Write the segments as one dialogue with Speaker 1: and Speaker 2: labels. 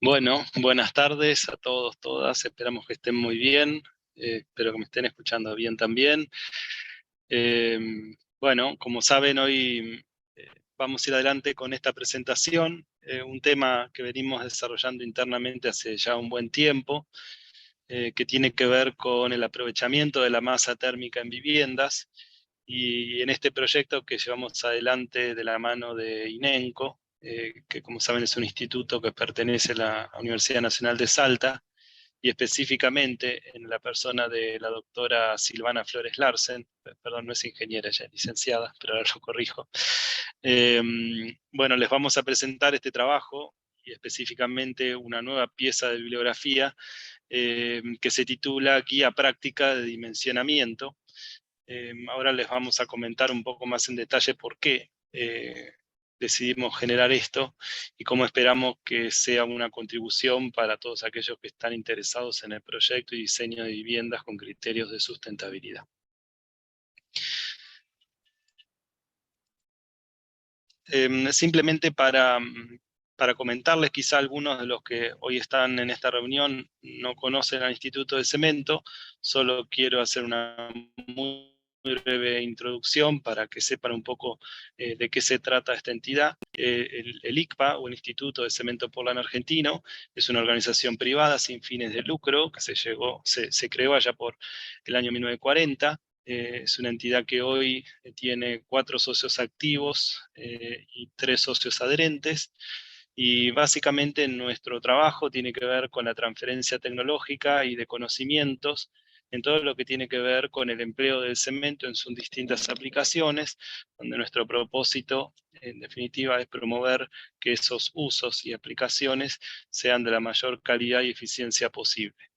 Speaker 1: Bueno, buenas tardes a todos, todas. Esperamos que estén muy bien. Espero que me estén escuchando bien también. Eh, bueno, como saben, hoy vamos a ir adelante con esta presentación, un tema que venimos desarrollando internamente hace ya un buen tiempo, que tiene que ver con el aprovechamiento de la masa térmica en viviendas. Y en este proyecto que llevamos adelante de la mano de INENCO, que como saben es un instituto que pertenece a la Universidad Nacional de Salta, y específicamente en la persona de la doctora Silvana Flores Larsen, perdón, no es ingeniera, ella es licenciada, pero ahora lo corrijo. Bueno, les vamos a presentar este trabajo y específicamente una nueva pieza de bibliografía que se titula Guía Práctica de Dimensionamiento. Ahora les vamos a comentar un poco más en detalle por qué decidimos generar esto y cómo esperamos que sea una contribución para todos aquellos que están interesados en el proyecto y diseño de viviendas con criterios de sustentabilidad. Simplemente para comentarles, quizá algunos de los que hoy están en esta reunión no conocen al Instituto de Cemento, solo quiero hacer una muy breve introducción para que sepan un poco de qué se trata esta entidad. El ICPA, o el Instituto de Cemento Portland Argentino, es una organización privada sin fines de lucro que se creó allá por el año 1940. Es una entidad que hoy tiene 4 socios activos y 3 socios adherentes. Y básicamente nuestro trabajo tiene que ver con la transferencia tecnológica y de conocimientos en todo lo que tiene que ver con el empleo del cemento en sus distintas aplicaciones, donde nuestro propósito, en definitiva, es promover que esos usos y aplicaciones sean de la mayor calidad y eficiencia posible.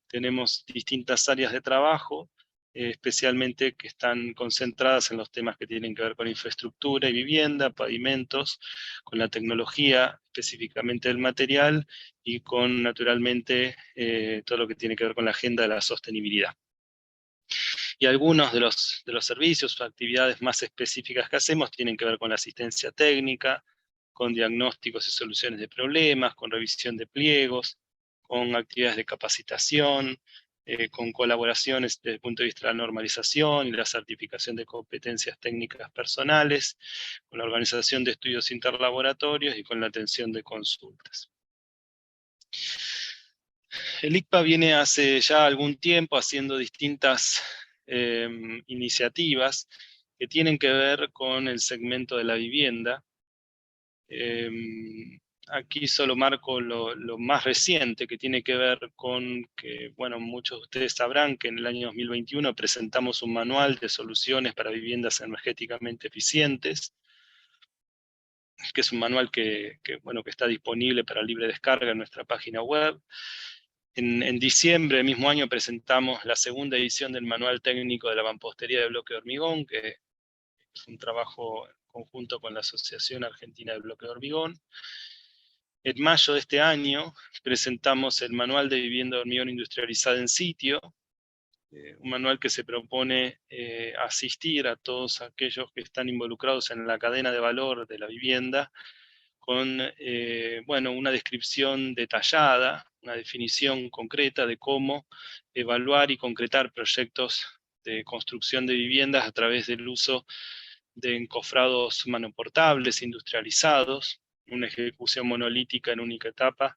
Speaker 1: Tenemos distintas áreas de trabajo, especialmente que están concentradas en los temas que tienen que ver con infraestructura y vivienda, pavimentos, con la tecnología, específicamente el material, y con, naturalmente, todo lo que tiene que ver con la agenda de la sostenibilidad. Y algunos de los servicios o actividades más específicas que hacemos tienen que ver con la asistencia técnica, con diagnósticos y soluciones de problemas, con revisión de pliegos, con actividades de capacitación, con colaboraciones desde el punto de vista de la normalización y la certificación de competencias técnicas personales, con la organización de estudios interlaboratorios y con la atención de consultas. El ICPA viene hace ya algún tiempo haciendo distintas iniciativas que tienen que ver con el segmento de la vivienda. Aquí solo marco lo más reciente, que tiene que ver con que, bueno, muchos de ustedes sabrán que en el año 2021 presentamos un manual de soluciones para viviendas energéticamente eficientes, que es un manual que está disponible para libre descarga en nuestra página web. En diciembre del mismo año presentamos la segunda edición del Manual Técnico de la Mampostería de Bloque de Hormigón, que es un trabajo conjunto con la Asociación Argentina de Bloque de Hormigón. En mayo de este año presentamos el Manual de Vivienda de Hormigón Industrializada en Sitio, un manual que se propone asistir a todos aquellos que están involucrados en la cadena de valor de la vivienda, con una descripción detallada, una definición concreta de cómo evaluar y concretar proyectos de construcción de viviendas a través del uso de encofrados manoportables industrializados, una ejecución monolítica en única etapa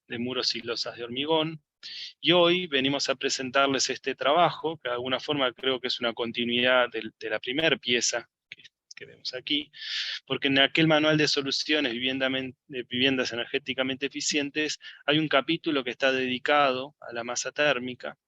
Speaker 1: de muros y losas de hormigón. Y hoy venimos a presentarles este trabajo, que de alguna forma creo que es una continuidad de la primera pieza que vemos aquí, porque en aquel manual de soluciones de viviendas energéticamente eficientes hay un capítulo que está dedicado a la masa térmica,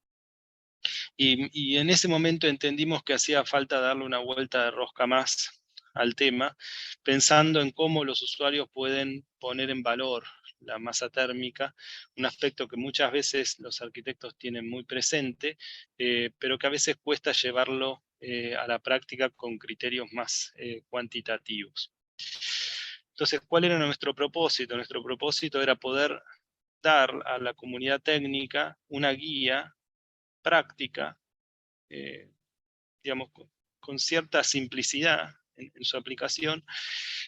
Speaker 1: y en ese momento entendimos que hacía falta darle una vuelta de rosca más al tema, pensando en cómo los usuarios pueden poner en valor la masa térmica, un aspecto que muchas veces los arquitectos tienen muy presente, pero que a veces cuesta llevarlo a la práctica con criterios más cuantitativos. Entonces, ¿cuál era nuestro propósito? Nuestro propósito era poder dar a la comunidad técnica una guía práctica, digamos, con cierta simplicidad, en su aplicación,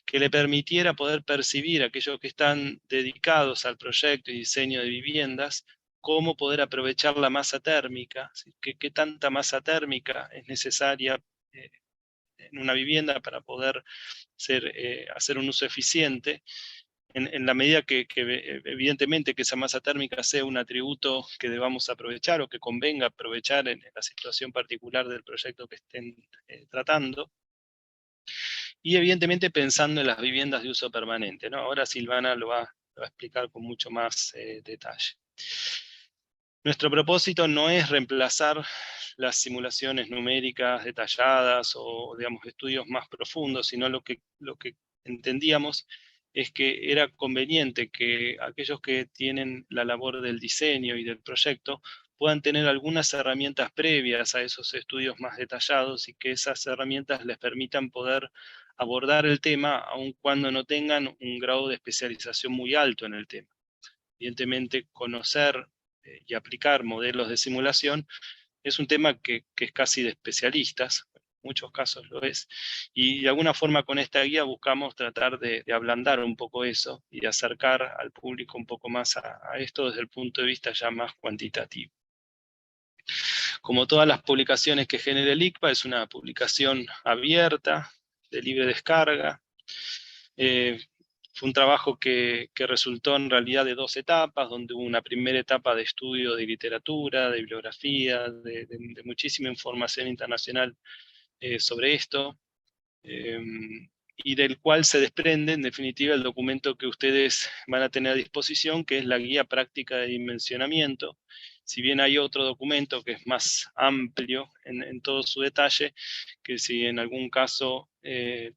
Speaker 1: que le permitiera poder percibir a aquellos que están dedicados al proyecto y diseño de viviendas, cómo poder aprovechar la masa térmica, ¿sí? ¿Qué tanta masa térmica es necesaria en una vivienda para poder hacer un uso eficiente, en la medida que evidentemente que esa masa térmica sea un atributo que debamos aprovechar o que convenga aprovechar en la situación particular del proyecto que estén tratando. Y evidentemente pensando en las viviendas de uso permanente, ¿no? Ahora Silvana lo va a explicar con mucho más detalle. Nuestro propósito no es reemplazar las simulaciones numéricas detalladas o, digamos, estudios más profundos, sino lo que entendíamos es que era conveniente que aquellos que tienen la labor del diseño y del proyecto puedan tener algunas herramientas previas a esos estudios más detallados y que esas herramientas les permitan poder abordar el tema aun cuando no tengan un grado de especialización muy alto en el tema. Evidentemente, conocer y aplicar modelos de simulación es un tema que es casi de especialistas, en muchos casos lo es, y de alguna forma con esta guía buscamos tratar de ablandar un poco eso y de acercar al público un poco más a esto desde el punto de vista ya más cuantitativo. Como todas las publicaciones que genera el ICPA, es una publicación abierta, de libre descarga. Fue un trabajo que resultó en realidad de 2 etapas, donde hubo una primera etapa de estudio de literatura, de bibliografía, de muchísima información internacional sobre esto, y del cual se desprende, en definitiva, el documento que ustedes van a tener a disposición, que es la guía práctica de dimensionamiento. Si bien hay otro documento que es más amplio en todo su detalle, que si en algún caso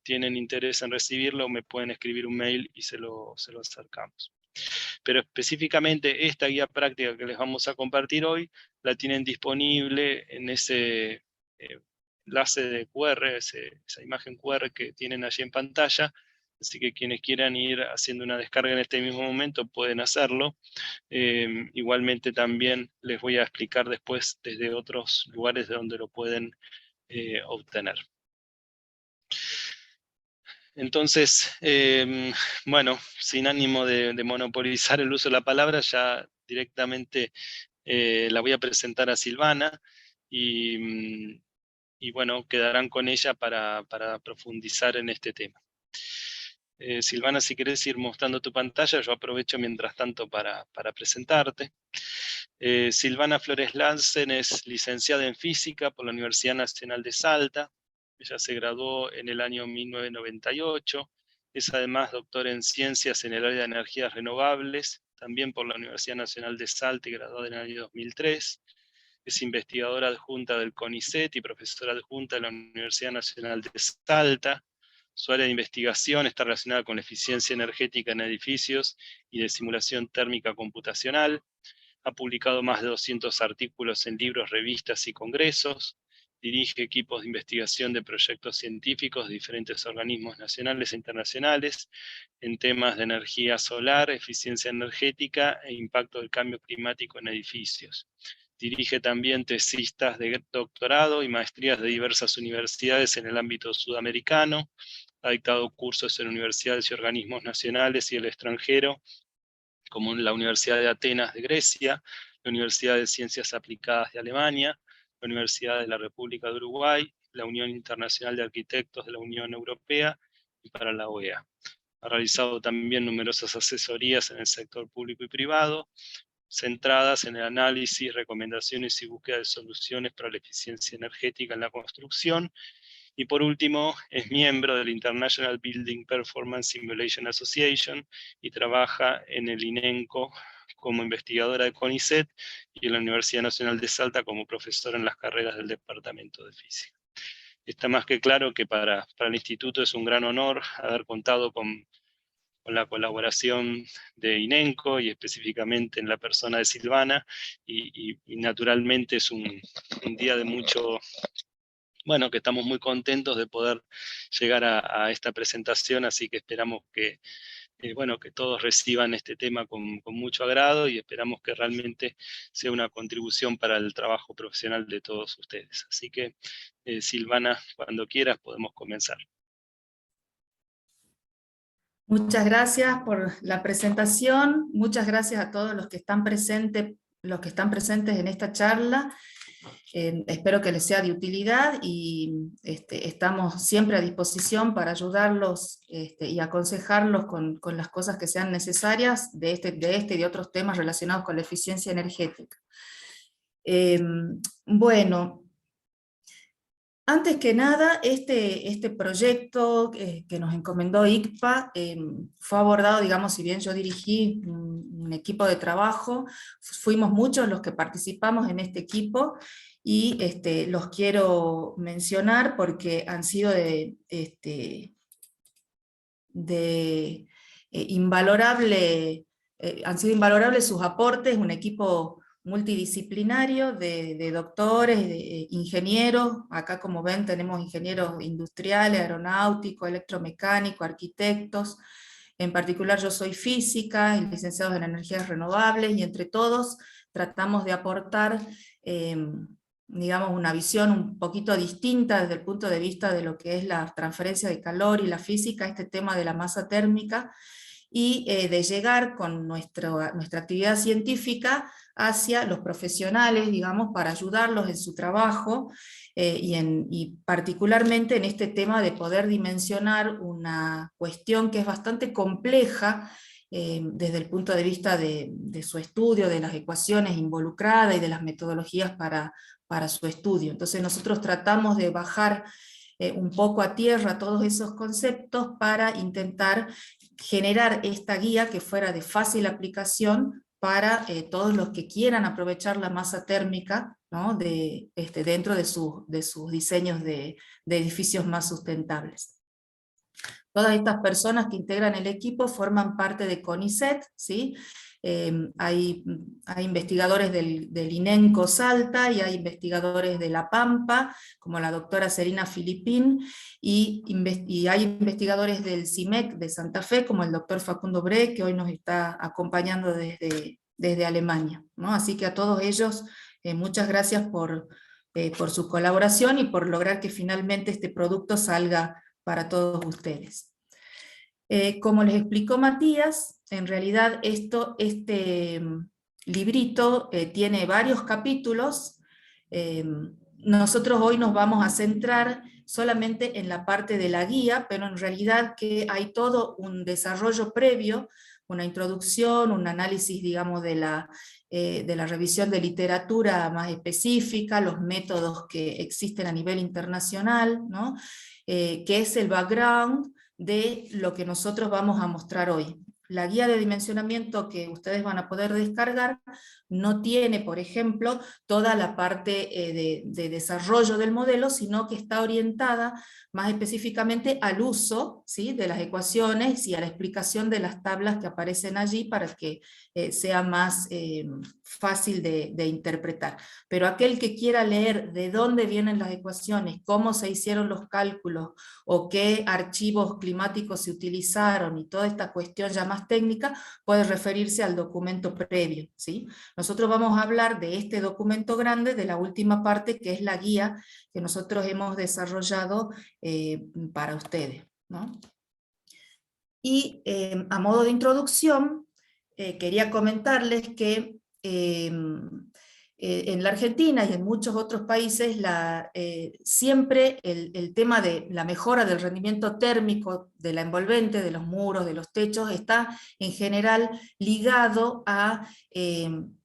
Speaker 1: tienen interés en recibirlo, me pueden escribir un mail y se lo acercamos. Pero específicamente esta guía práctica que les vamos a compartir hoy, la tienen disponible en ese enlace de QR, esa imagen QR que tienen allí en pantalla, así que quienes quieran ir haciendo una descarga en este mismo momento pueden hacerlo. Igualmente también les voy a explicar después desde otros lugares de donde lo pueden obtener. Entonces, bueno, sin ánimo de monopolizar el uso de la palabra, ya directamente la voy a presentar a Silvana y bueno, quedarán con ella para profundizar en este tema. Silvana, si querés ir mostrando tu pantalla, yo aprovecho mientras tanto para presentarte. Silvana Flores Lansen es licenciada en Física por la Universidad Nacional de Salta. Ella se graduó en el año 1998. Es además doctora en Ciencias en el área de energías renovables, también por la Universidad Nacional de Salta y graduada en el año 2003. Es investigadora adjunta del CONICET y profesora adjunta de la Universidad Nacional de Salta. Su área de investigación está relacionada con la eficiencia energética en edificios y de simulación térmica computacional. Ha publicado más de 200 artículos en libros, revistas y congresos. Dirige equipos de investigación de proyectos científicos de diferentes organismos nacionales e internacionales en temas de energía solar, eficiencia energética e impacto del cambio climático en edificios. Dirige también tesistas de doctorado y maestrías de diversas universidades en el ámbito sudamericano. Ha dictado cursos en universidades y organismos nacionales y el extranjero, como en la Universidad de Atenas de Grecia, la Universidad de Ciencias Aplicadas de Alemania, la Universidad de la República de Uruguay, la Unión Internacional de Arquitectos de la Unión Europea y para la OEA. Ha realizado también numerosas asesorías en el sector público y privado, centradas en el análisis, recomendaciones y búsqueda de soluciones para la eficiencia energética en la construcción. Y por último, es miembro del International Building Performance Simulation Association y trabaja en el INENCO como investigadora de CONICET y en la Universidad Nacional de Salta como profesora en las carreras del Departamento de Física. Está más que claro que para el Instituto es un gran honor haber contado con la colaboración de INENCO y específicamente en la persona de Silvana, y naturalmente es un día de mucho, bueno, que estamos muy contentos de poder llegar a esta presentación, así que esperamos que, bueno, que todos reciban este tema con mucho agrado y esperamos que realmente sea una contribución para el trabajo profesional de todos ustedes. Así que, Silvana, cuando quieras podemos comenzar.
Speaker 2: Muchas gracias por la presentación, muchas gracias a todos los que están presentes en esta charla. Espero que les sea de utilidad y estamos siempre a disposición para ayudarlos y aconsejarlos con las cosas que sean necesarias de este y de otros temas relacionados con la eficiencia energética. Bueno, antes que nada, este proyecto que nos encomendó ICPA fue abordado, digamos, si bien yo dirigí un equipo de trabajo, fuimos muchos los que participamos en este equipo, y los quiero mencionar porque han sido han sido invalorables sus aportes, un equipo multidisciplinario de doctores, de ingenieros. Acá, como ven, tenemos ingenieros industriales, aeronáuticos, electromecánicos, arquitectos. En particular yo soy física y licenciados en energías renovables, y entre todos tratamos de aportar digamos, una visión un poquito distinta desde el punto de vista de lo que es la transferencia de calor y la física, este tema de la masa térmica, y de llegar con nuestra actividad científica hacia los profesionales, digamos, para ayudarlos en su trabajo, y particularmente en este tema de poder dimensionar una cuestión que es bastante compleja, desde el punto de vista de su estudio, de las ecuaciones involucradas y de las metodologías para su estudio. Entonces nosotros tratamos de bajar un poco a tierra todos esos conceptos para intentar generar esta guía que fuera de fácil aplicación para todos los que quieran aprovechar la masa térmica, ¿no? Dentro de sus diseños de edificios más sustentables. Todas estas personas que integran el equipo forman parte de CONICET, ¿sí? Hay investigadores del INENCO Salta, y hay investigadores de La Pampa, como la doctora Serina Filipín, y hay investigadores del CIMEC de Santa Fe, como el doctor Facundo Bre, que hoy nos está acompañando desde Alemania, ¿no? Así que a todos ellos, muchas gracias por su colaboración y por lograr que finalmente este producto salga para todos ustedes. Como les explicó Matías, en realidad este librito tiene varios capítulos. Nosotros hoy nos vamos a centrar solamente en la parte de la guía, pero en realidad que hay todo un desarrollo previo, una introducción, un análisis, digamos, de la revisión de literatura más específica, los métodos que existen a nivel internacional, ¿no? Que es el background de lo que nosotros vamos a mostrar hoy. La guía de dimensionamiento que ustedes van a poder descargar no tiene, por ejemplo, toda la parte de desarrollo del modelo, sino que está orientada más específicamente al uso, ¿sí?, de las ecuaciones y a la explicación de las tablas que aparecen allí para que sea más fácil de interpretar. Pero aquel que quiera leer de dónde vienen las ecuaciones, cómo se hicieron los cálculos, o qué archivos climáticos se utilizaron, y toda esta cuestión ya más técnica, puede referirse al documento previo, ¿sí? Nosotros vamos a hablar de este documento grande, de la última parte, que es la guía que nosotros hemos desarrollado para ustedes, ¿no? Y a modo de introducción, quería comentarles que en la Argentina y en muchos otros países siempre el tema de la mejora del rendimiento térmico de la envolvente, de los muros, de los techos, está en general ligado a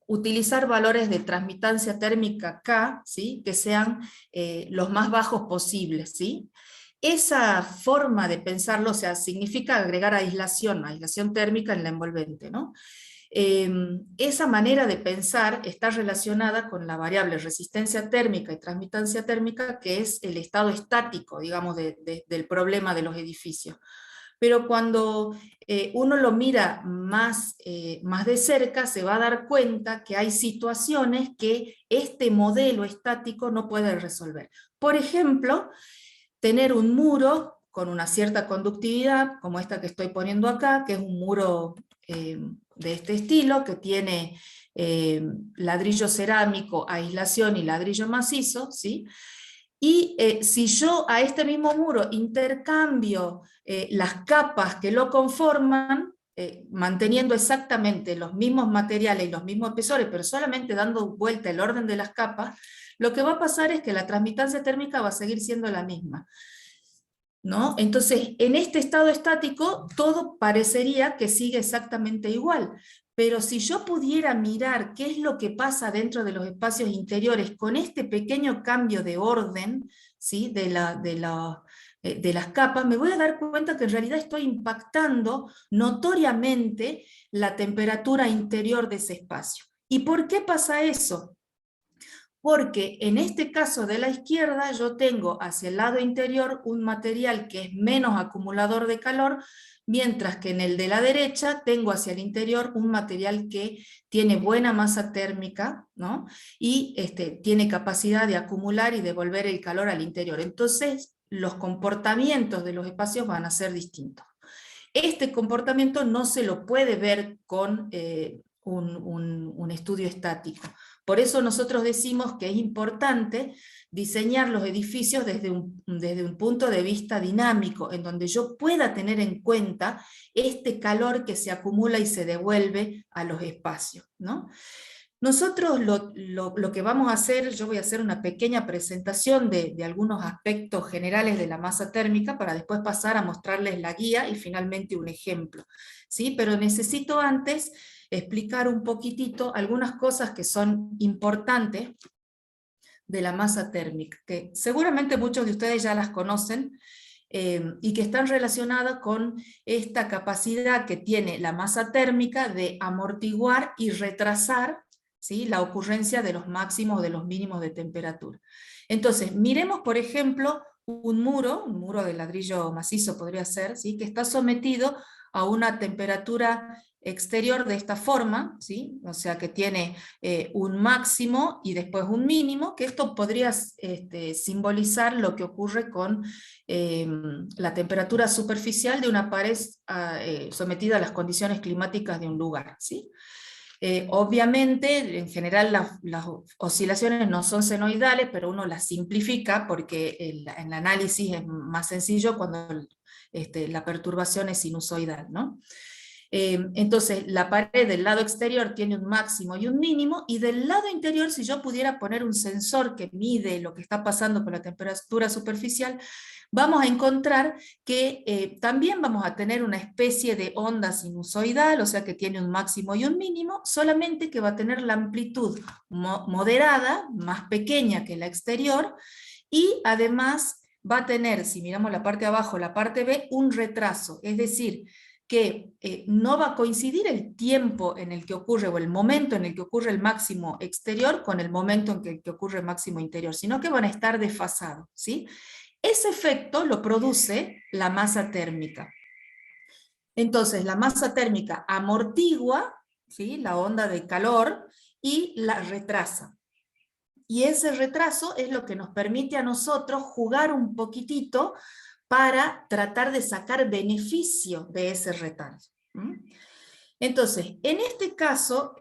Speaker 2: utilizar valores de transmitancia térmica K, ¿sí?, que sean los más bajos posibles, ¿sí? Esa forma de pensarlo, o sea, significa agregar aislación térmica en la envolvente, ¿no? Esa manera de pensar está relacionada con la variable resistencia térmica y transmitancia térmica, que es el estado estático, digamos, del problema de los edificios. Pero cuando uno lo mira más de cerca, se va a dar cuenta que hay situaciones que este modelo estático no puede resolver. Por ejemplo, tener un muro con una cierta conductividad, como esta que estoy poniendo acá, que es un muro de este estilo, que tiene ladrillo cerámico, aislación y ladrillo macizo, ¿sí? Y si yo a este mismo muro intercambio las capas que lo conforman, manteniendo exactamente los mismos materiales y los mismos espesores, pero solamente dando vuelta el orden de las capas, lo que va a pasar es que la transmitancia térmica va a seguir siendo la misma, ¿no? Entonces, en este estado estático, todo parecería que sigue exactamente igual, pero si yo pudiera mirar qué es lo que pasa dentro de los espacios interiores con este pequeño cambio de orden, ¿sí? de las capas, me voy a dar cuenta que en realidad estoy impactando notoriamente la temperatura interior de ese espacio. ¿Y por qué pasa eso? Porque en este caso de la izquierda yo tengo hacia el lado interior un material que es menos acumulador de calor, mientras que en el de la derecha tengo hacia el interior un material que tiene buena masa térmica, ¿no? Y tiene capacidad de acumular y devolver el calor al interior. Entonces los comportamientos de los espacios van a ser distintos. Este comportamiento no se lo puede ver con un estudio estático. Por eso nosotros decimos que es importante diseñar los edificios desde un punto de vista dinámico, en donde yo pueda tener en cuenta este calor que se acumula y se devuelve a los espacios, ¿no? Nosotros lo que vamos a hacer, yo voy a hacer una pequeña presentación de algunos aspectos generales de la masa térmica para después pasar a mostrarles la guía y finalmente un ejemplo, ¿sí? Pero necesito antes explicar un poquitito algunas cosas que son importantes de la masa térmica, que seguramente muchos de ustedes ya las conocen, y que están relacionadas con esta capacidad que tiene la masa térmica de amortiguar y retrasar, ¿sí?, la ocurrencia de los máximos o de los mínimos de temperatura. Entonces, miremos por ejemplo un muro de ladrillo macizo podría ser, ¿sí?, que está sometido a una temperatura exterior de esta forma, ¿sí?, o sea que tiene un máximo y después un mínimo, que esto podría simbolizar lo que ocurre con la temperatura superficial de una pared sometida a las condiciones climáticas de un lugar, ¿sí? Obviamente, en general las oscilaciones no son senoidales, pero uno las simplifica porque el análisis es más sencillo cuando la perturbación es sinusoidal, ¿no? Entonces, la pared del lado exterior tiene un máximo y un mínimo, y del lado interior, si yo pudiera poner un sensor que mide lo que está pasando con la temperatura superficial, vamos a encontrar que también vamos a tener una especie de onda sinusoidal, o sea que tiene un máximo y un mínimo, solamente que va a tener la amplitud moderada, más pequeña que la exterior, y además va a tener, si miramos la parte de abajo, la parte B, un retraso, es decir, que no va a coincidir el tiempo en el que ocurre, o el momento en el que ocurre el máximo exterior con el momento en que ocurre el máximo interior, sino que van a estar desfasados, ¿sí? Ese efecto lo produce la masa térmica. Entonces, la masa térmica amortigua, ¿sí?, la onda de calor y la retrasa. Y ese retraso es lo que nos permite a nosotros jugar un poquitito para tratar de sacar beneficio de ese retardo. Entonces, en este caso,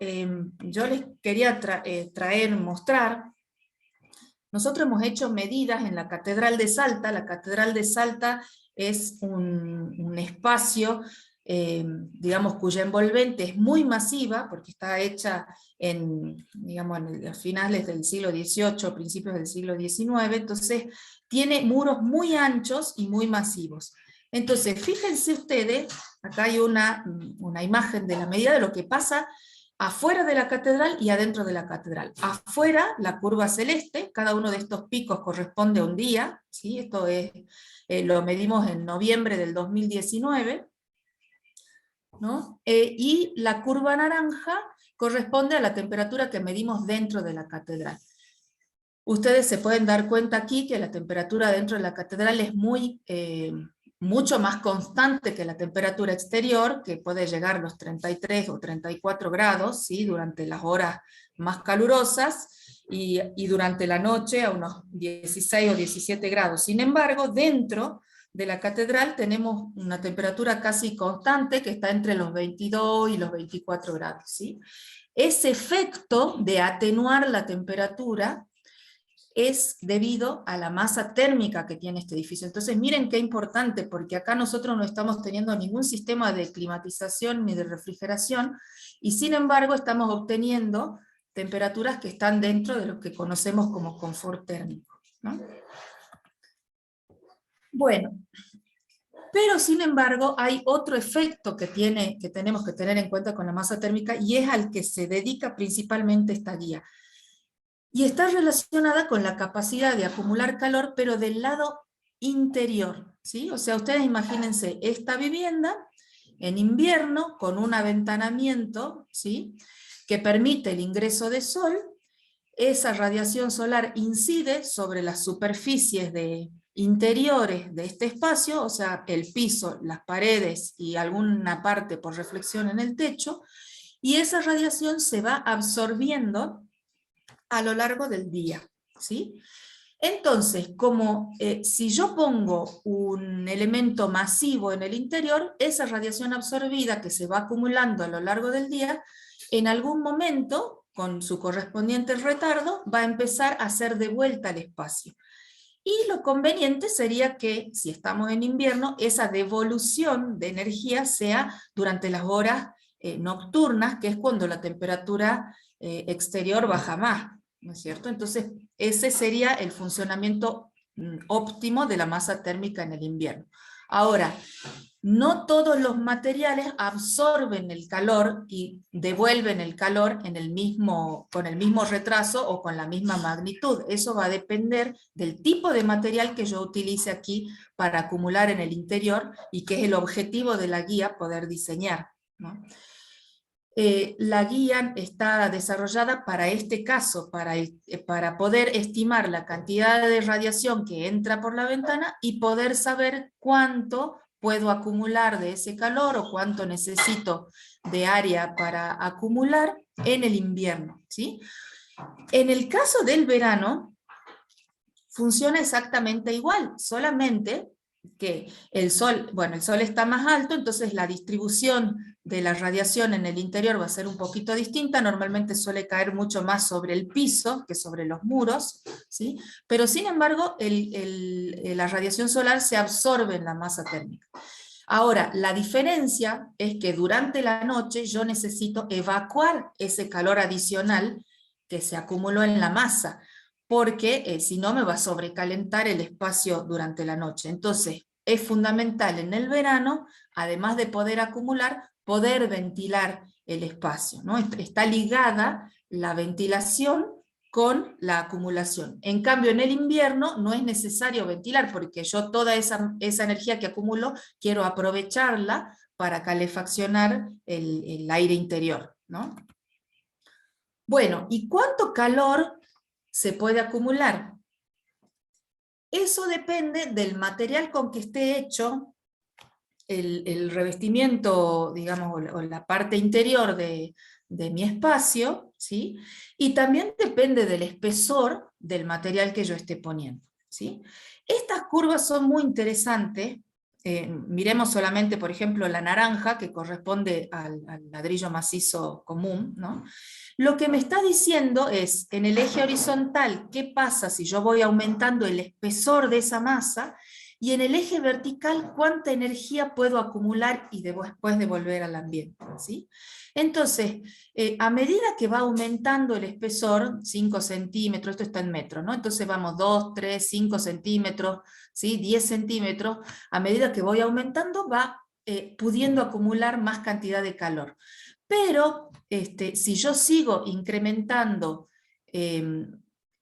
Speaker 2: yo les quería mostrar, nosotros hemos hecho medidas en la Catedral de Salta. La Catedral de Salta es un espacio, digamos, cuya envolvente es muy masiva, porque está hecha digamos, en los finales del siglo XVIII, principios del siglo XIX, entonces tiene muros muy anchos y muy masivos. Entonces, fíjense ustedes, acá hay una imagen de la medida de lo que pasa afuera de la catedral y adentro de la catedral. Afuera, la curva celeste, cada uno de estos picos corresponde a un día, ¿sí? Esto lo medimos en noviembre del 2019, ¿no? Y la curva naranja corresponde a la temperatura que medimos dentro de la catedral. Ustedes se pueden dar cuenta aquí que la temperatura dentro de la catedral es mucho más constante que la temperatura exterior, que puede llegar a los 33 o 34 grados, ¿sí?, durante las horas más calurosas, y durante la noche a unos 16 o 17 grados. Sin embargo, dentro de la catedral tenemos una temperatura casi constante que está entre los 22 y los 24 grados, ¿sí? Ese efecto de atenuar la temperatura es debido a la masa térmica que tiene este edificio. Entonces miren qué importante, porque acá nosotros no estamos teniendo ningún sistema de climatización ni de refrigeración, y sin embargo estamos obteniendo temperaturas que están dentro de lo que conocemos como confort térmico, ¿no? Bueno, pero sin embargo hay otro efecto que tenemos que tener en cuenta con la masa térmica, y es al que se dedica principalmente esta guía. Y está relacionada con la capacidad de acumular calor, pero del lado interior, ¿sí? O sea, ustedes imagínense esta vivienda en invierno con un aventanamiento, ¿sí?, que permite el ingreso de sol. Esa radiación solar incide sobre las superficies interiores de este espacio, o sea, el piso, las paredes y alguna parte por reflexión en el techo, y esa radiación se va absorbiendo a lo largo del día, ¿sí? Entonces, como si yo pongo un elemento masivo en el interior, esa radiación absorbida que se va acumulando a lo largo del día, en algún momento, con su correspondiente retardo, va a empezar a ser devuelta al espacio. Y lo conveniente sería que, si estamos en invierno, esa devolución de energía sea durante las horas nocturnas, que es cuando la temperatura exterior baja más, ¿no es cierto? Entonces, ese sería el funcionamiento óptimo de la masa térmica en el invierno. Ahora, no todos los materiales absorben el calor y devuelven el calor con el mismo retraso o con la misma magnitud. Eso va a depender del tipo de material que yo utilice aquí para acumular en el interior, y que es el objetivo de la guía poder diseñar, ¿no? La guía está desarrollada para este caso, para poder estimar la cantidad de radiación que entra por la ventana y poder saber cuánto puedo acumular de ese calor o cuánto necesito de área para acumular en el invierno, ¿sí? En el caso del verano, funciona exactamente igual, solamente que el sol está más alto, entonces la distribución de la radiación en el interior va a ser un poquito distinta. Normalmente suele caer mucho más sobre el piso que sobre los muros, ¿sí? Pero sin embargo la radiación solar se absorbe en la masa térmica. Ahora, la diferencia es que durante la noche yo necesito evacuar ese calor adicional que se acumuló en la masa, porque si no me va a sobrecalentar el espacio durante la noche. Entonces, es fundamental en el verano, además de poder acumular, poder ventilar el espacio, ¿no? Está ligada la ventilación con la acumulación. En cambio, en el invierno no es necesario ventilar, porque yo toda esa energía que acumulo quiero aprovecharla para calefaccionar el aire interior, ¿no? Bueno, ¿y cuánto calor se puede acumular? Eso depende del material con que esté hecho el revestimiento, digamos, o la parte interior de mi espacio, ¿sí? Y también depende del espesor del material que yo esté poniendo, ¿sí? Estas curvas son muy interesantes. Miremos solamente, por ejemplo, la naranja, que corresponde al ladrillo macizo común, ¿no? Lo que me está diciendo es, en el eje horizontal, ¿qué pasa si yo voy aumentando el espesor de esa masa? Y en el eje vertical, ¿cuánta energía puedo acumular y después devolver al ambiente? ¿Sí? Entonces, a medida que va aumentando el espesor, 5 centímetros, esto está en metros, ¿no? Entonces vamos 2, 3, 5 centímetros, ¿sí? 10 centímetros, a medida que voy aumentando va pudiendo acumular más cantidad de calor. Pero si yo sigo incrementando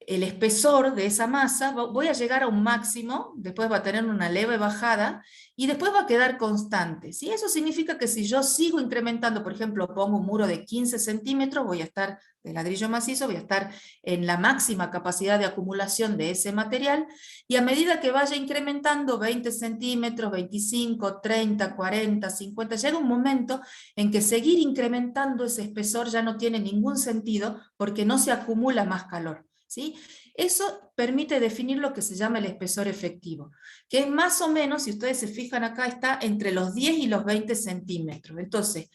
Speaker 2: el espesor de esa masa, voy a llegar a un máximo, después va a tener una leve bajada, y después va a quedar constante, ¿sí? Eso significa que si yo sigo incrementando, por ejemplo, pongo un muro de 15 centímetros, voy a estar, de ladrillo macizo, voy a estar en la máxima capacidad de acumulación de ese material, y a medida que vaya incrementando 20 centímetros, 25, 30, 40, 50, llega un momento en que seguir incrementando ese espesor ya no tiene ningún sentido, porque no se acumula más calor, ¿sí? Eso permite definir lo que se llama el espesor efectivo, que es más o menos, si ustedes se fijan acá, está entre los 10 y los 20 centímetros. Entonces,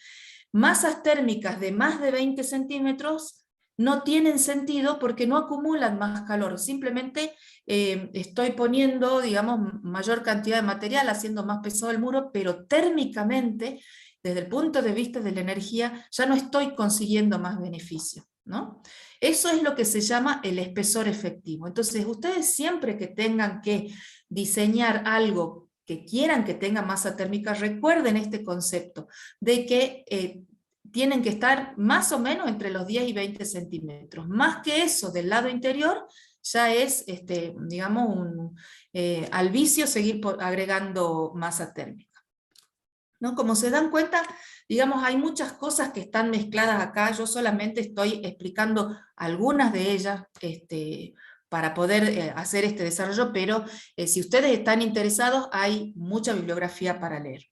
Speaker 2: masas térmicas de más de 20 centímetros no tienen sentido porque no acumulan más calor, simplemente estoy poniendo, digamos, mayor cantidad de material, haciendo más pesado el muro, pero térmicamente, desde el punto de vista de la energía, ya no estoy consiguiendo más beneficio, ¿no? Eso es lo que se llama el espesor efectivo. Entonces, ustedes siempre que tengan que diseñar algo que quieran que tenga masa térmica, recuerden este concepto de que tienen que estar más o menos entre los 10 y 20 centímetros. Más que eso del lado interior, ya es, digamos, al vicio seguir agregando masa térmica, ¿no? Como se dan cuenta, digamos, hay muchas cosas que están mezcladas acá, yo solamente estoy explicando algunas de ellas, para poder hacer este desarrollo, pero si ustedes están interesados, hay mucha bibliografía para leer.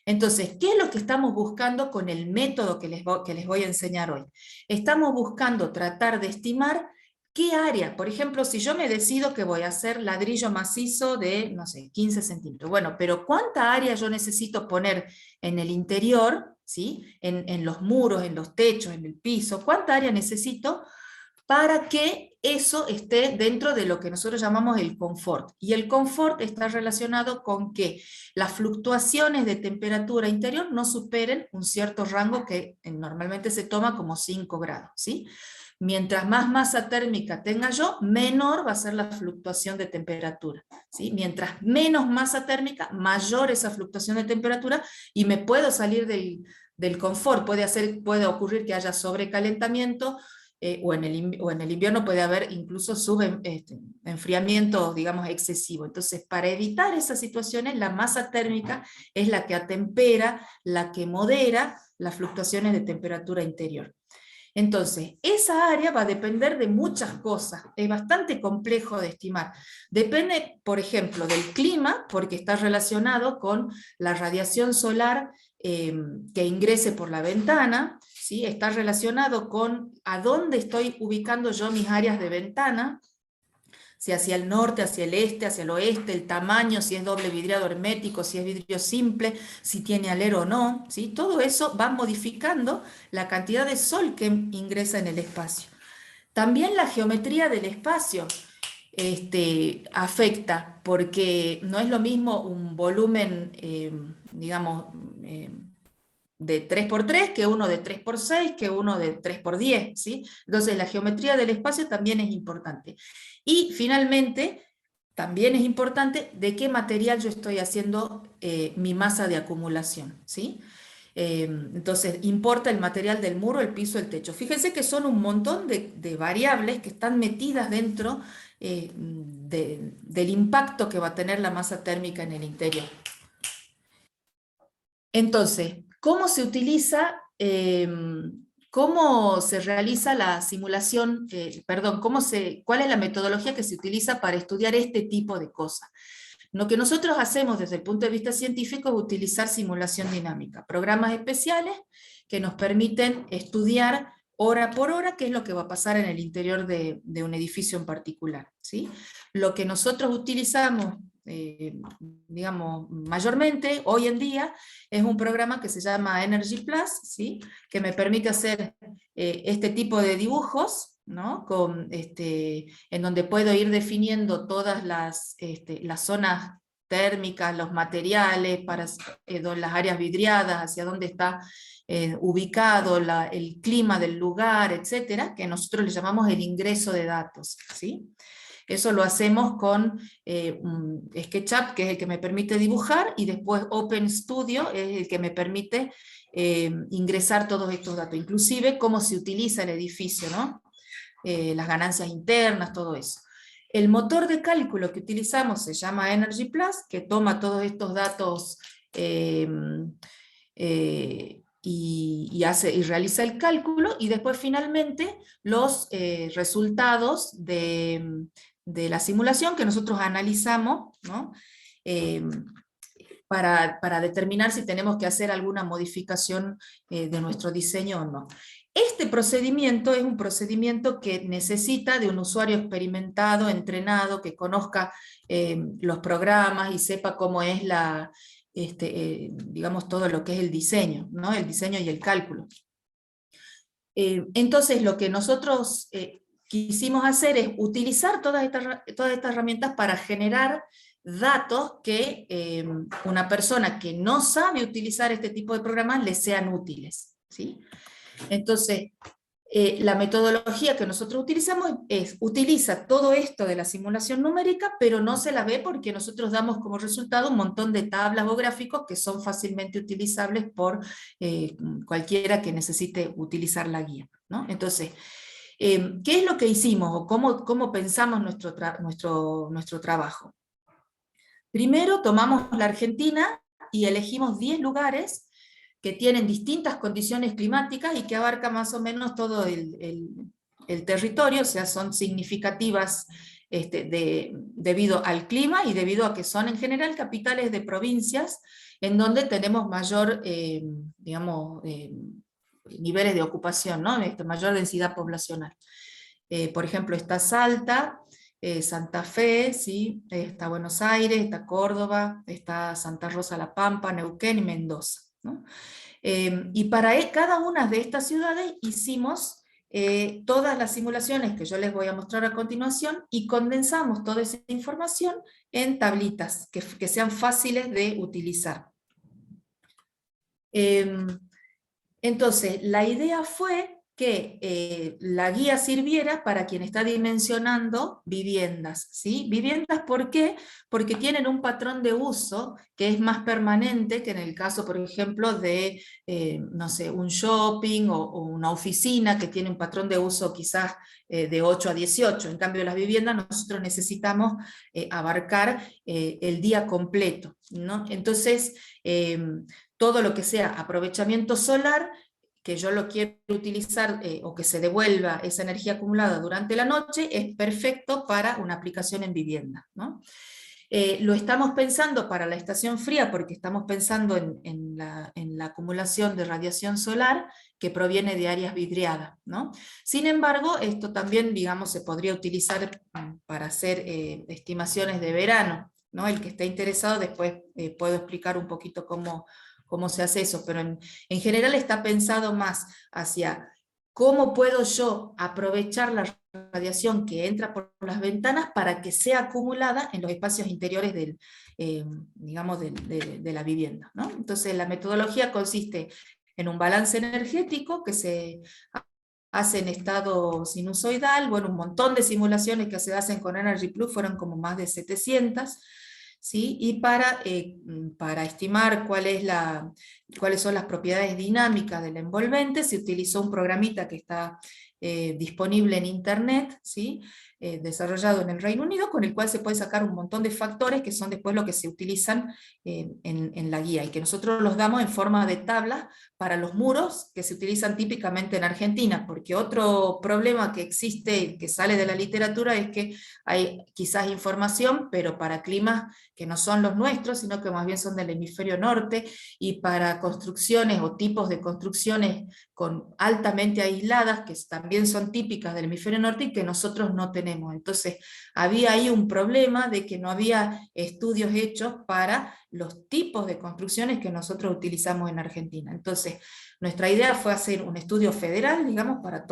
Speaker 2: Entonces, ¿qué es lo que estamos buscando con el método que les voy a enseñar hoy? Estamos buscando tratar de estimar qué área, por ejemplo, si yo me decido que voy a hacer ladrillo macizo de, no sé, 15 centímetros, bueno, pero ¿cuánta área yo necesito poner en el interior, ¿sí? En los muros, en los techos, en el piso? ¿Cuánta área necesito para que eso esté dentro de lo que nosotros llamamos el confort? Y el confort está relacionado con que las fluctuaciones de temperatura interior no superen un cierto rango que normalmente se toma como 5 grados, ¿sí? Mientras más masa térmica tenga yo, menor va a ser la fluctuación de temperatura, ¿sí? Mientras menos masa térmica, mayor esa fluctuación de temperatura, y me puedo salir del confort. Puede ocurrir que haya sobrecalentamiento, o en el invierno puede haber incluso enfriamiento, digamos, excesivo. Entonces, para evitar esas situaciones, la masa térmica es la que atempera, la que modera las fluctuaciones de temperatura interior. Entonces, esa área va a depender de muchas cosas, es bastante complejo de estimar. Depende, por ejemplo, del clima, porque está relacionado con la radiación solar que ingrese por la ventana, ¿sí? Está relacionado con a dónde estoy ubicando yo mis áreas de ventana, si hacia el norte, hacia el este, hacia el oeste, el tamaño, si es doble vidriado hermético, si es vidrio simple, si tiene alero o no, ¿sí? Todo eso va modificando la cantidad de sol que ingresa en el espacio. También la geometría del espacio afecta, porque no es lo mismo un volumen, digamos, de 3×3 que uno de 3×6 que uno de 3×10, ¿sí? Entonces la geometría del espacio también es importante. Y finalmente, también es importante de qué material yo estoy haciendo mi masa de acumulación, ¿sí? Entonces, importa el material del muro, el piso, el techo. Fíjense que son un montón de variables que están metidas dentro del impacto que va a tener la masa térmica en el interior. Entonces, ¿cómo se utiliza, cómo se realiza la simulación, cuál es la metodología que se utiliza para estudiar este tipo de cosas? Lo que nosotros hacemos desde el punto de vista científico es utilizar simulación dinámica, programas especiales que nos permiten estudiar hora por hora qué es lo que va a pasar en el interior de un edificio en particular, ¿sí? Lo que nosotros utilizamos, digamos, mayormente hoy en día, es un programa que se llama Energy Plus, ¿sí? Que me permite hacer este tipo de dibujos, ¿no? En donde puedo ir definiendo todas las zonas térmicas, los materiales, para las áreas vidriadas, hacia dónde está ubicado el clima del lugar, etcétera, que nosotros le llamamos el ingreso de datos, ¿sí? Eso lo hacemos con SketchUp, que es el que me permite dibujar, y después OpenStudio es el que me permite ingresar todos estos datos, inclusive cómo se utiliza el edificio, ¿no? Las ganancias internas, todo eso. El motor de cálculo que utilizamos se llama Energy Plus, que toma todos estos datos y realiza el cálculo, y después finalmente los resultados de la simulación que nosotros analizamos, ¿no? Para determinar si tenemos que hacer alguna modificación de nuestro diseño o no. Este procedimiento es un procedimiento que necesita de un usuario experimentado, entrenado, que conozca los programas y sepa cómo es digamos, todo lo que es el diseño, ¿no? El diseño y el cálculo. Entonces lo que nosotros quisimos hacer es utilizar todas estas herramientas para generar datos que una persona que no sabe utilizar este tipo de programas le sean útiles, ¿sí? Entonces, la metodología que nosotros utilizamos utiliza todo esto de la simulación numérica, pero no se la ve porque nosotros damos como resultado un montón de tablas o gráficos que son fácilmente utilizables por cualquiera que necesite utilizar la guía, ¿no? Entonces, ¿qué es lo que hicimos o cómo pensamos nuestro trabajo? Primero tomamos la Argentina y elegimos 10 lugares que tienen distintas condiciones climáticas y que abarca más o menos todo el territorio, o sea, son significativas debido al clima y debido a que son en general capitales de provincias en donde tenemos mayor, digamos, niveles de ocupación, ¿no? Mayor densidad poblacional. Por ejemplo, está Salta, Santa Fe, ¿sí? Está Buenos Aires, está Córdoba, está Santa Rosa La Pampa, Neuquén y Mendoza, ¿no? Y para cada una de estas ciudades hicimos todas las simulaciones que yo les voy a mostrar a continuación y condensamos toda esa información en tablitas que sean fáciles de utilizar. Entonces, la idea fue que la guía sirviera para quien está dimensionando viviendas, ¿sí? Viviendas, ¿por qué? Porque tienen un patrón de uso que es más permanente que en el caso, por ejemplo, de, no sé, un shopping o una oficina que tiene un patrón de uso quizás de 8 a 18. En cambio, las viviendas nosotros necesitamos abarcar el día completo, ¿no? Entonces, todo lo que sea aprovechamiento solar, que yo lo quiero utilizar o que se devuelva esa energía acumulada durante la noche, es perfecto para una aplicación en vivienda, ¿no? Lo estamos pensando para la estación fría porque estamos pensando en la acumulación de radiación solar que proviene de áreas vidriadas, ¿no? Sin embargo, esto también, digamos, se podría utilizar para hacer estimaciones de verano, ¿no? El que esté interesado después puedo explicar un poquito cómo se hace eso, pero en general está pensado más hacia cómo puedo yo aprovechar la radiación que entra por las ventanas para que sea acumulada en los espacios interiores digamos, de la vivienda, ¿no? Entonces la metodología consiste en un balance energético que se hace en estado sinusoidal, bueno, un montón de simulaciones que se hacen con Energy Plus, fueron como más de 700, ¿sí? Y para estimar cuáles son las propiedades dinámicas del envolvente, se utilizó un programita que está disponible en internet, ¿sí? Desarrollado en el Reino Unido, con el cual se puede sacar un montón de factores que son después lo que se utilizan en la guía, y que nosotros los damos en forma de tabla para los muros que se utilizan típicamente en Argentina, porque otro problema que existe, que sale de la literatura, es que hay quizás información, pero para climas que no son los nuestros, sino que más bien son del hemisferio norte, y para construcciones o tipos de construcciones altamente aisladas, que también son típicas del hemisferio norte y que nosotros no tenemos. Entonces había ahí un problema de que no había estudios hechos para los tipos de construcciones que nosotros utilizamos en Argentina. Entonces nuestra idea fue hacer un estudio federal, digamos, para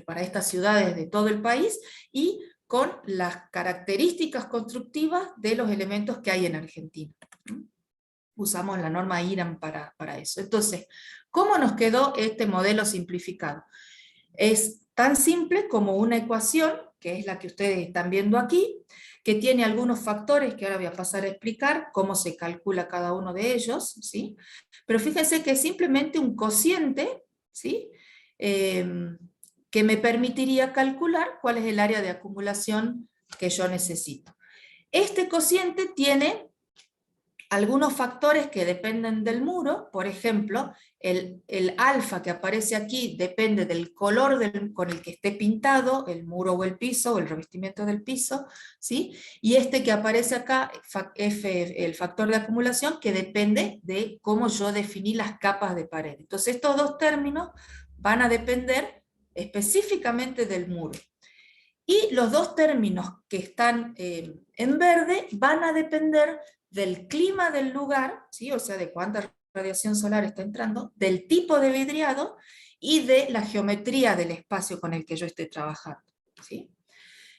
Speaker 2: para estas ciudades de todo el país, y con las características constructivas de los elementos que hay en Argentina. Usamos la norma IRAM para eso. Entonces, ¿cómo nos quedó este modelo simplificado? Es tan simple como una ecuación, que es la que ustedes están viendo aquí, que tiene algunos factores que ahora voy a pasar a explicar cómo se calcula cada uno de ellos, ¿sí? Pero fíjense que es simplemente un cociente, ¿sí? Que me permitiría calcular cuál es el área de acumulación que yo necesito. Este cociente tiene algunos factores que dependen del muro, por ejemplo, el alfa que aparece aquí depende del color con el que esté pintado el muro o el piso, o el revestimiento del piso, ¿sí? Y este que aparece acá, F, el factor de acumulación, que depende de cómo yo definí las capas de pared. Entonces estos dos términos van a depender específicamente del muro. Y los dos términos que están en verde van a depender del clima del lugar, ¿sí? O sea, de cuánta radiación solar está entrando, del tipo de vidriado y de la geometría del espacio con el que yo esté trabajando, ¿sí?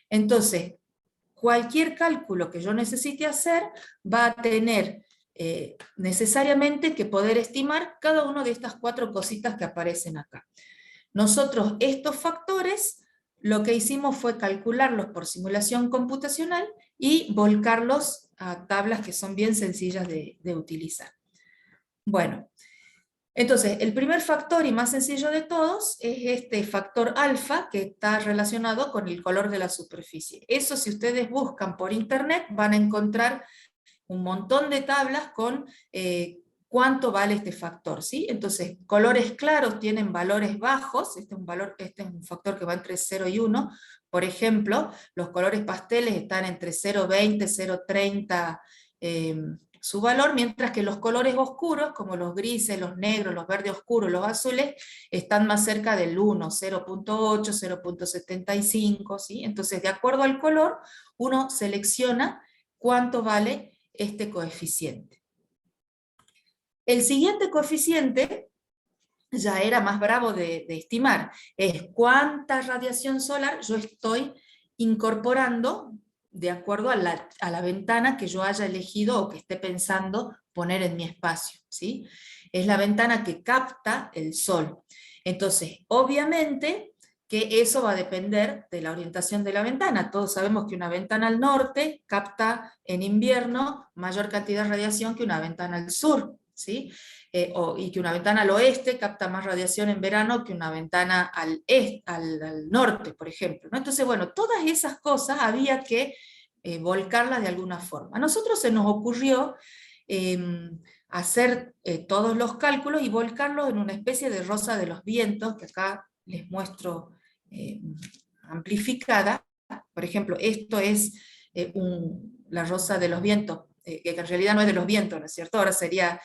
Speaker 2: Entonces, cualquier cálculo que yo necesite hacer va a tener necesariamente que poder estimar cada una de estas 4 cositas que aparecen acá. Nosotros estos factores lo que hicimos fue calcularlos por simulación computacional y volcarlos a tablas que son bien sencillas de utilizar. Bueno, entonces el primer factor y más sencillo de todos es este factor alfa que está relacionado con el color de la superficie. Eso, si ustedes buscan por internet, van a encontrar un montón de tablas con cuánto vale este factor, ¿sí? Entonces, colores claros tienen valores bajos, este es un factor que va entre 0 y 1, por ejemplo, los colores pasteles están entre 0,20, 0,30 su valor, mientras que los colores oscuros, como los grises, los negros, los verdes oscuros, los azules, están más cerca del 1, 0,8, 0,75, ¿sí? Entonces, de acuerdo al color, uno selecciona cuánto vale este coeficiente. El siguiente coeficiente ya era más bravo de estimar, es cuánta radiación solar yo estoy incorporando de acuerdo a la ventana que yo haya elegido o que esté pensando poner en mi espacio, ¿sí? Es la ventana que capta el sol. Entonces, obviamente que eso va a depender de la orientación de la ventana. Todos sabemos que una ventana al norte capta en invierno mayor cantidad de radiación que una ventana al sur, ¿sí? Y que una ventana al oeste capta más radiación en verano que una ventana al norte, por ejemplo, ¿no? Entonces, bueno, todas esas cosas había que volcarlas de alguna forma. A nosotros se nos ocurrió hacer todos los cálculos y volcarlos en una especie de rosa de los vientos, que acá les muestro amplificada. Por ejemplo, esto es la rosa de los vientos, que en realidad no es de los vientos, ¿no es cierto? Ahora sería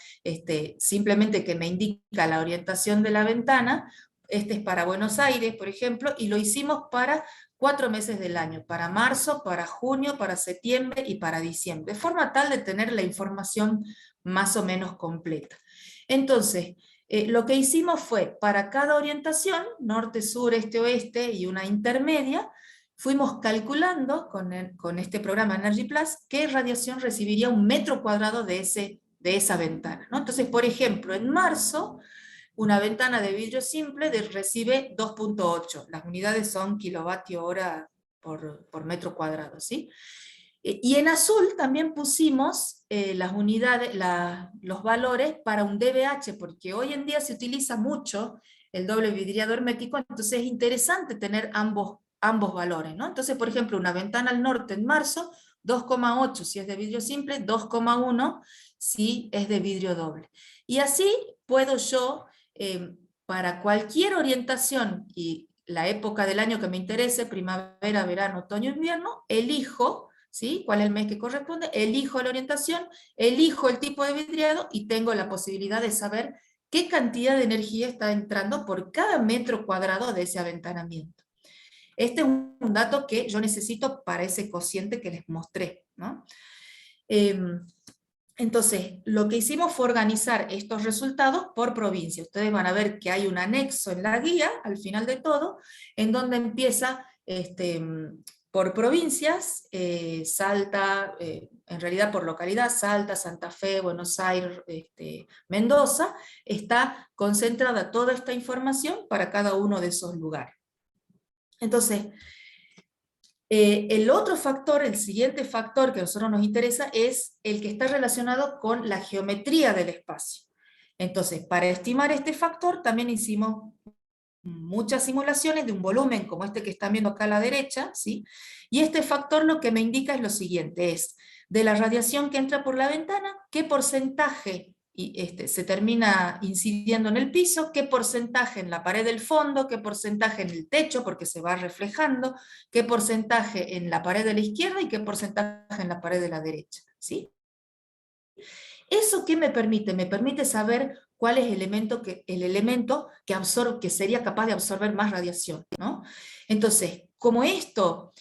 Speaker 2: simplemente que me indica la orientación de la ventana. Este es para Buenos Aires, por ejemplo, y lo hicimos para 4 meses del año, para marzo, para junio, para septiembre y para diciembre, de forma tal de tener la información más o menos completa. Entonces, lo que hicimos fue, para cada orientación, norte, sur, este, oeste y una intermedia, fuimos calculando con este programa Energy Plus qué radiación recibiría un metro cuadrado de esa ventana, ¿no? Entonces, por ejemplo, en marzo, una ventana de vidrio simple recibe 2,8, las unidades son kilovatio hora por metro cuadrado, ¿sí? Y en azul también pusimos las unidades, los valores para un DBH, porque hoy en día se utiliza mucho el doble vidriado hermético, entonces es interesante tener ambos valores, ¿no? Entonces, por ejemplo, una ventana al norte en marzo, 2,8 si es de vidrio simple, 2,1 si es de vidrio doble. Y así puedo yo, para cualquier orientación y la época del año que me interese, primavera, verano, otoño, invierno, elijo, ¿sí? ¿Cuál es el mes que corresponde? Elijo la orientación, elijo el tipo de vidriado y tengo la posibilidad de saber qué cantidad de energía está entrando por cada metro cuadrado de ese aventanamiento. Este es un dato que yo necesito para ese cociente que les mostré, ¿no? Entonces, lo que hicimos fue organizar estos resultados por provincia. Ustedes van a ver que hay un anexo en la guía, al final de todo, en donde empieza por provincias, Salta, en realidad por localidad, Salta, Santa Fe, Buenos Aires, Mendoza, está concentrada toda esta información para cada uno de esos lugares. Entonces, el otro factor, el siguiente factor que a nosotros nos interesa es el que está relacionado con la geometría del espacio. Entonces, para estimar este factor también hicimos muchas simulaciones de un volumen como este que están viendo acá a la derecha, ¿sí? Y este factor lo que me indica es lo siguiente, es de la radiación que entra por la ventana, qué porcentaje se termina incidiendo en el piso, qué porcentaje en la pared del fondo, qué porcentaje en el techo porque se va reflejando, qué porcentaje en la pared de la izquierda y qué porcentaje en la pared de la derecha, ¿sí? ¿Eso qué me permite? Me permite saber cuál es el elemento que sería capaz de absorber más radiación, ¿no? Entonces, como esto,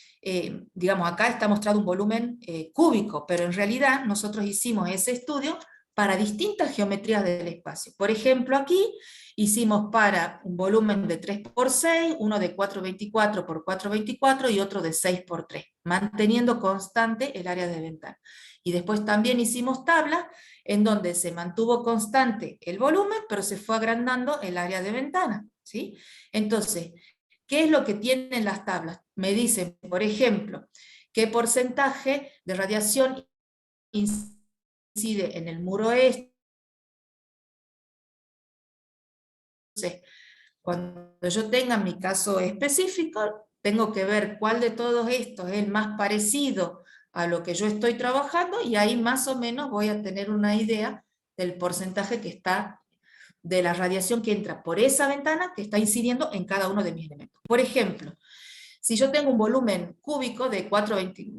Speaker 2: digamos, acá está mostrado un volumen cúbico, pero en realidad nosotros hicimos ese estudio para distintas geometrías del espacio. Por ejemplo, aquí hicimos para un volumen de 3×6, uno de 4×24×4×24 y otro de 6×3, manteniendo constante el área de ventana. Y después también hicimos tablas en donde se mantuvo constante el volumen, pero se fue agrandando el área de ventana, ¿sí? Entonces, ¿qué es lo que tienen las tablas? Me dicen, por ejemplo, qué porcentaje de radiación incide en el muro este. Entonces, cuando yo tenga mi caso específico, tengo que ver cuál de todos estos es el más parecido a lo que yo estoy trabajando, y ahí más o menos voy a tener una idea del porcentaje que está, de la radiación que entra por esa ventana, que está incidiendo en cada uno de mis elementos. Por ejemplo, si yo tengo un volumen cúbico de 420,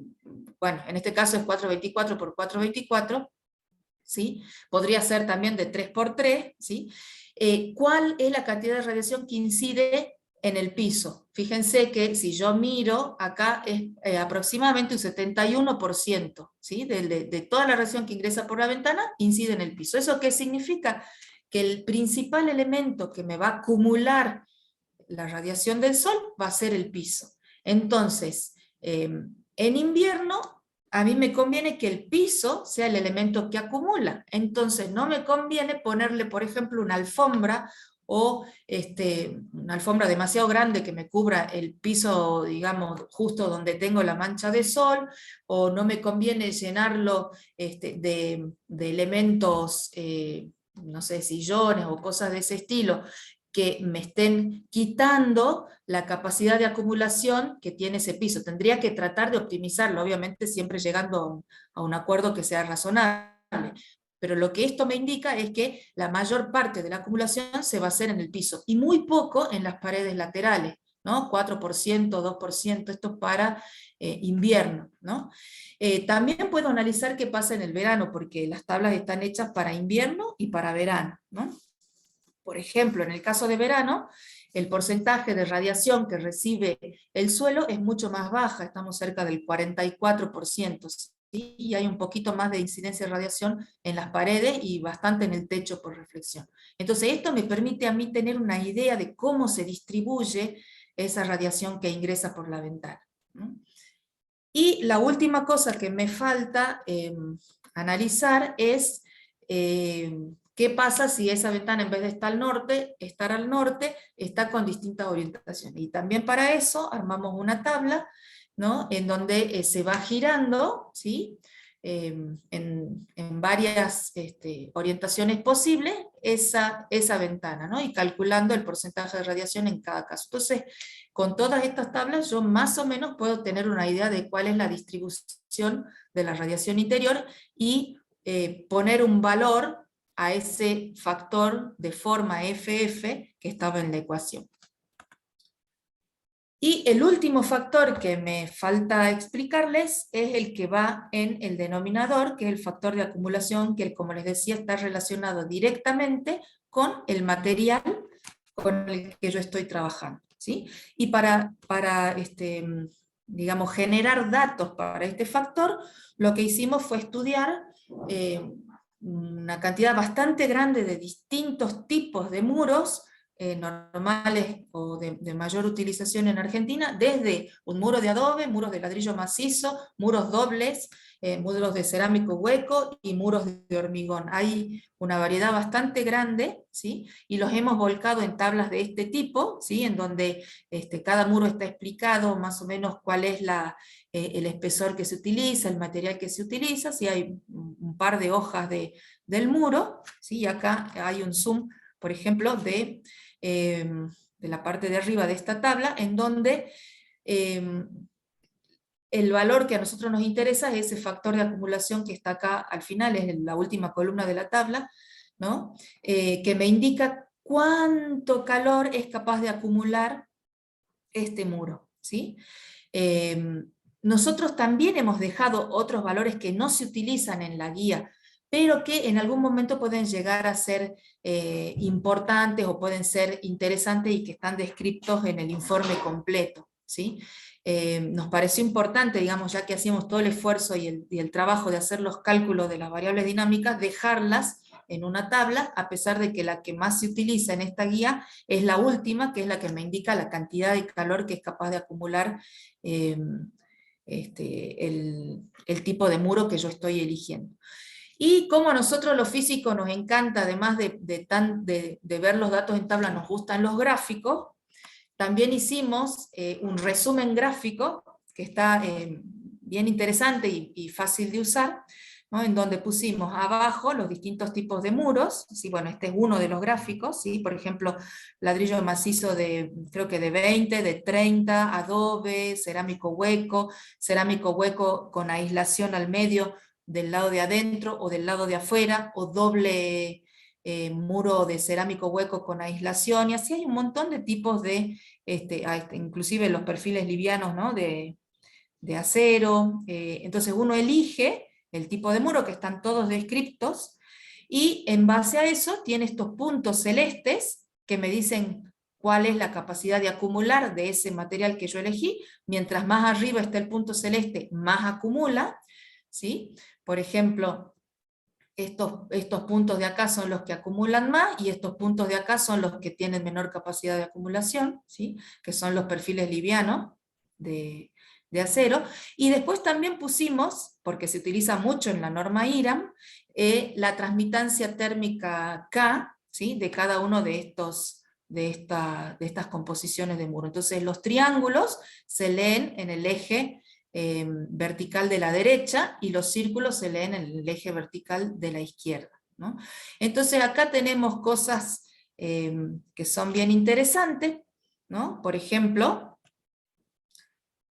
Speaker 2: bueno, en este caso es 4×24×4×24, ¿sí? Podría ser también de 3×3, ¿sí? ¿Cuál es la cantidad de radiación que incide en el piso? Fíjense que si yo miro, acá es aproximadamente un 71%, ¿sí? de toda la radiación que ingresa por la ventana incide en el piso. ¿Eso qué significa? Que el principal elemento que me va a acumular la radiación del sol va a ser el piso. Entonces, en invierno, a mí me conviene que el piso sea el elemento que acumula. Entonces, no me conviene ponerle, por ejemplo, una alfombra, o una alfombra demasiado grande que me cubra el piso, digamos, justo donde tengo la mancha de sol, o no me conviene llenarlo de elementos, no sé, sillones o cosas de ese estilo, que me estén quitando la capacidad de acumulación que tiene ese piso. Tendría que tratar de optimizarlo, obviamente siempre llegando a un acuerdo que sea razonable. Pero lo que esto me indica es que la mayor parte de la acumulación se va a hacer en el piso, y muy poco en las paredes laterales, ¿no? 4%, 2%, esto es para invierno, ¿no? También puedo analizar qué pasa en el verano, porque las tablas están hechas para invierno y para verano, ¿no? Por ejemplo, en el caso de verano, el porcentaje de radiación que recibe el suelo es mucho más baja, estamos cerca del 44%, ¿sí? Y hay un poquito más de incidencia de radiación en las paredes y bastante en el techo por reflexión. Entonces esto me permite a mí tener una idea de cómo se distribuye esa radiación que ingresa por la ventana, ¿no? Y la última cosa que me falta analizar es qué pasa si esa ventana, en vez de estar al norte, está con distintas orientaciones. Y también para eso armamos una tabla, ¿no? En donde se va girando, ¿sí? En varias orientaciones posibles esa ventana, ¿no? Y calculando el porcentaje de radiación en cada caso. Entonces, con todas estas tablas yo más o menos puedo tener una idea de cuál es la distribución de la radiación interior, y poner un valor a ese factor de forma FF que estaba en la ecuación. Y el último factor que me falta explicarles es el que va en el denominador, que es el factor de acumulación, que, como les decía, está relacionado directamente con el material con el que yo estoy trabajando, ¿sí? Y para digamos, generar datos para este factor, lo que hicimos fue estudiar una cantidad bastante grande de distintos tipos de muros normales o de mayor utilización en Argentina, desde un muro de adobe, muros de ladrillo macizo, muros dobles, muros de cerámico hueco y muros de hormigón. Hay una variedad bastante grande, ¿sí? Y los hemos volcado en tablas de este tipo, ¿sí? En donde cada muro está explicado más o menos cuál es el espesor que se utiliza, el material que se utiliza, ¿sí? Hay un par de hojas del muro, ¿sí? Y acá hay un zoom, por ejemplo, de la parte de arriba de esta tabla, en donde el valor que a nosotros nos interesa es ese factor de acumulación que está acá al final, es la última columna de la tabla, ¿no? Que me indica cuánto calor es capaz de acumular este muro, ¿sí? Nosotros también hemos dejado otros valores que no se utilizan en la guía, pero que en algún momento pueden llegar a ser importantes o pueden ser interesantes y que están descritos en el informe completo, ¿sí? Nos pareció importante, digamos, ya que hacíamos todo el esfuerzo y el trabajo de hacer los cálculos de las variables dinámicas, dejarlas en una tabla, a pesar de que la que más se utiliza en esta guía es la última, que es la que me indica la cantidad de calor que es capaz de acumular el tipo de muro que yo estoy eligiendo. Y como a nosotros los físicos nos encanta, además de ver los datos en tabla, nos gustan los gráficos, también hicimos un resumen gráfico que está bien interesante y fácil de usar, ¿no? En donde pusimos abajo los distintos tipos de muros, ¿sí? Bueno, este es uno de los gráficos, ¿sí? Por ejemplo, ladrillo macizo creo que de 20, de 30, adobe, cerámico hueco con aislación al medio del lado de adentro o del lado de afuera, o doble muro de cerámico hueco con aislación, y así hay un montón de tipos de, inclusive los perfiles livianos, ¿no? de acero. Entonces uno elige el tipo de muro, que están todos descriptos, y en base a eso tiene estos puntos celestes que me dicen cuál es la capacidad de acumular de ese material que yo elegí. Mientras más arriba está el punto celeste, más acumula, ¿sí? Por ejemplo, estos puntos de acá son los que acumulan más, y estos puntos de acá son los que tienen menor capacidad de acumulación, ¿sí? Que son los perfiles livianos de acero. Y después también pusimos, porque se utiliza mucho en la norma IRAM, la transmitancia térmica K, ¿sí? De cada uno de estas composiciones de muro. Entonces los triángulos se leen en el eje vertical de la derecha, y los círculos se leen en el eje vertical de la izquierda, ¿no? Entonces acá tenemos cosas que son bien interesantes, ¿no? Por ejemplo,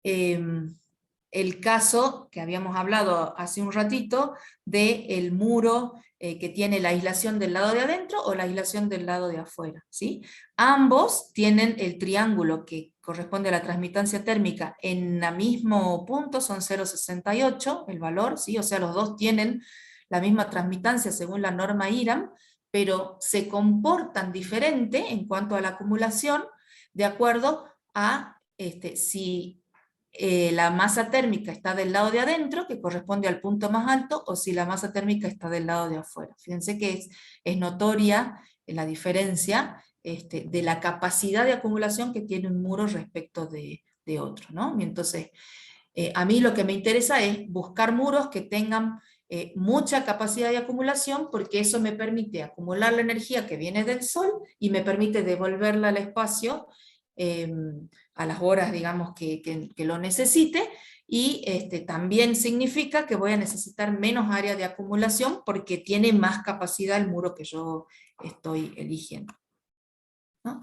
Speaker 2: el caso que habíamos hablado hace un ratito del muro que tiene la aislación del lado de adentro o la aislación del lado de afuera, ¿sí? Ambos tienen el triángulo que corresponde a la transmitancia térmica en el mismo punto, son 0,68 el valor, ¿sí? O sea, los dos tienen la misma transmitancia según la norma IRAM, pero se comportan diferente en cuanto a la acumulación de acuerdo a si la masa térmica está del lado de adentro, que corresponde al punto más alto, o si la masa térmica está del lado de afuera. Fíjense que es notoria la diferencia de la capacidad de acumulación que tiene un muro respecto de otro, ¿no? Y entonces, a mí lo que me interesa es buscar muros que tengan mucha capacidad de acumulación, porque eso me permite acumular la energía que viene del sol y me permite devolverla al espacio a las horas, digamos, que lo necesite, y también significa que voy a necesitar menos área de acumulación porque tiene más capacidad el muro que yo estoy eligiendo, ¿no?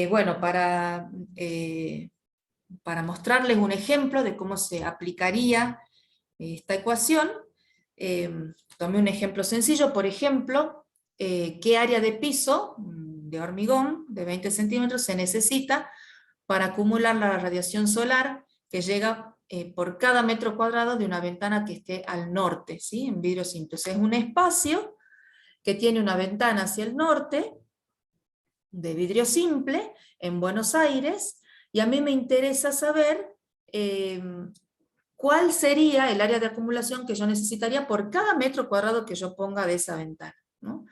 Speaker 2: Bueno, para mostrarles un ejemplo de cómo se aplicaría esta ecuación, tomé un ejemplo sencillo. Por ejemplo, ¿qué área de piso de hormigón de 20 centímetros se necesita para acumular la radiación solar que llega por cada metro cuadrado de una ventana que esté al norte, ¿sí? En vidrio simple? Es un espacio que tiene una ventana hacia el norte, de vidrio simple, en Buenos Aires, y a mí me interesa saber cuál sería el área de acumulación que yo necesitaría por cada metro cuadrado que yo ponga de esa ventana, ¿no?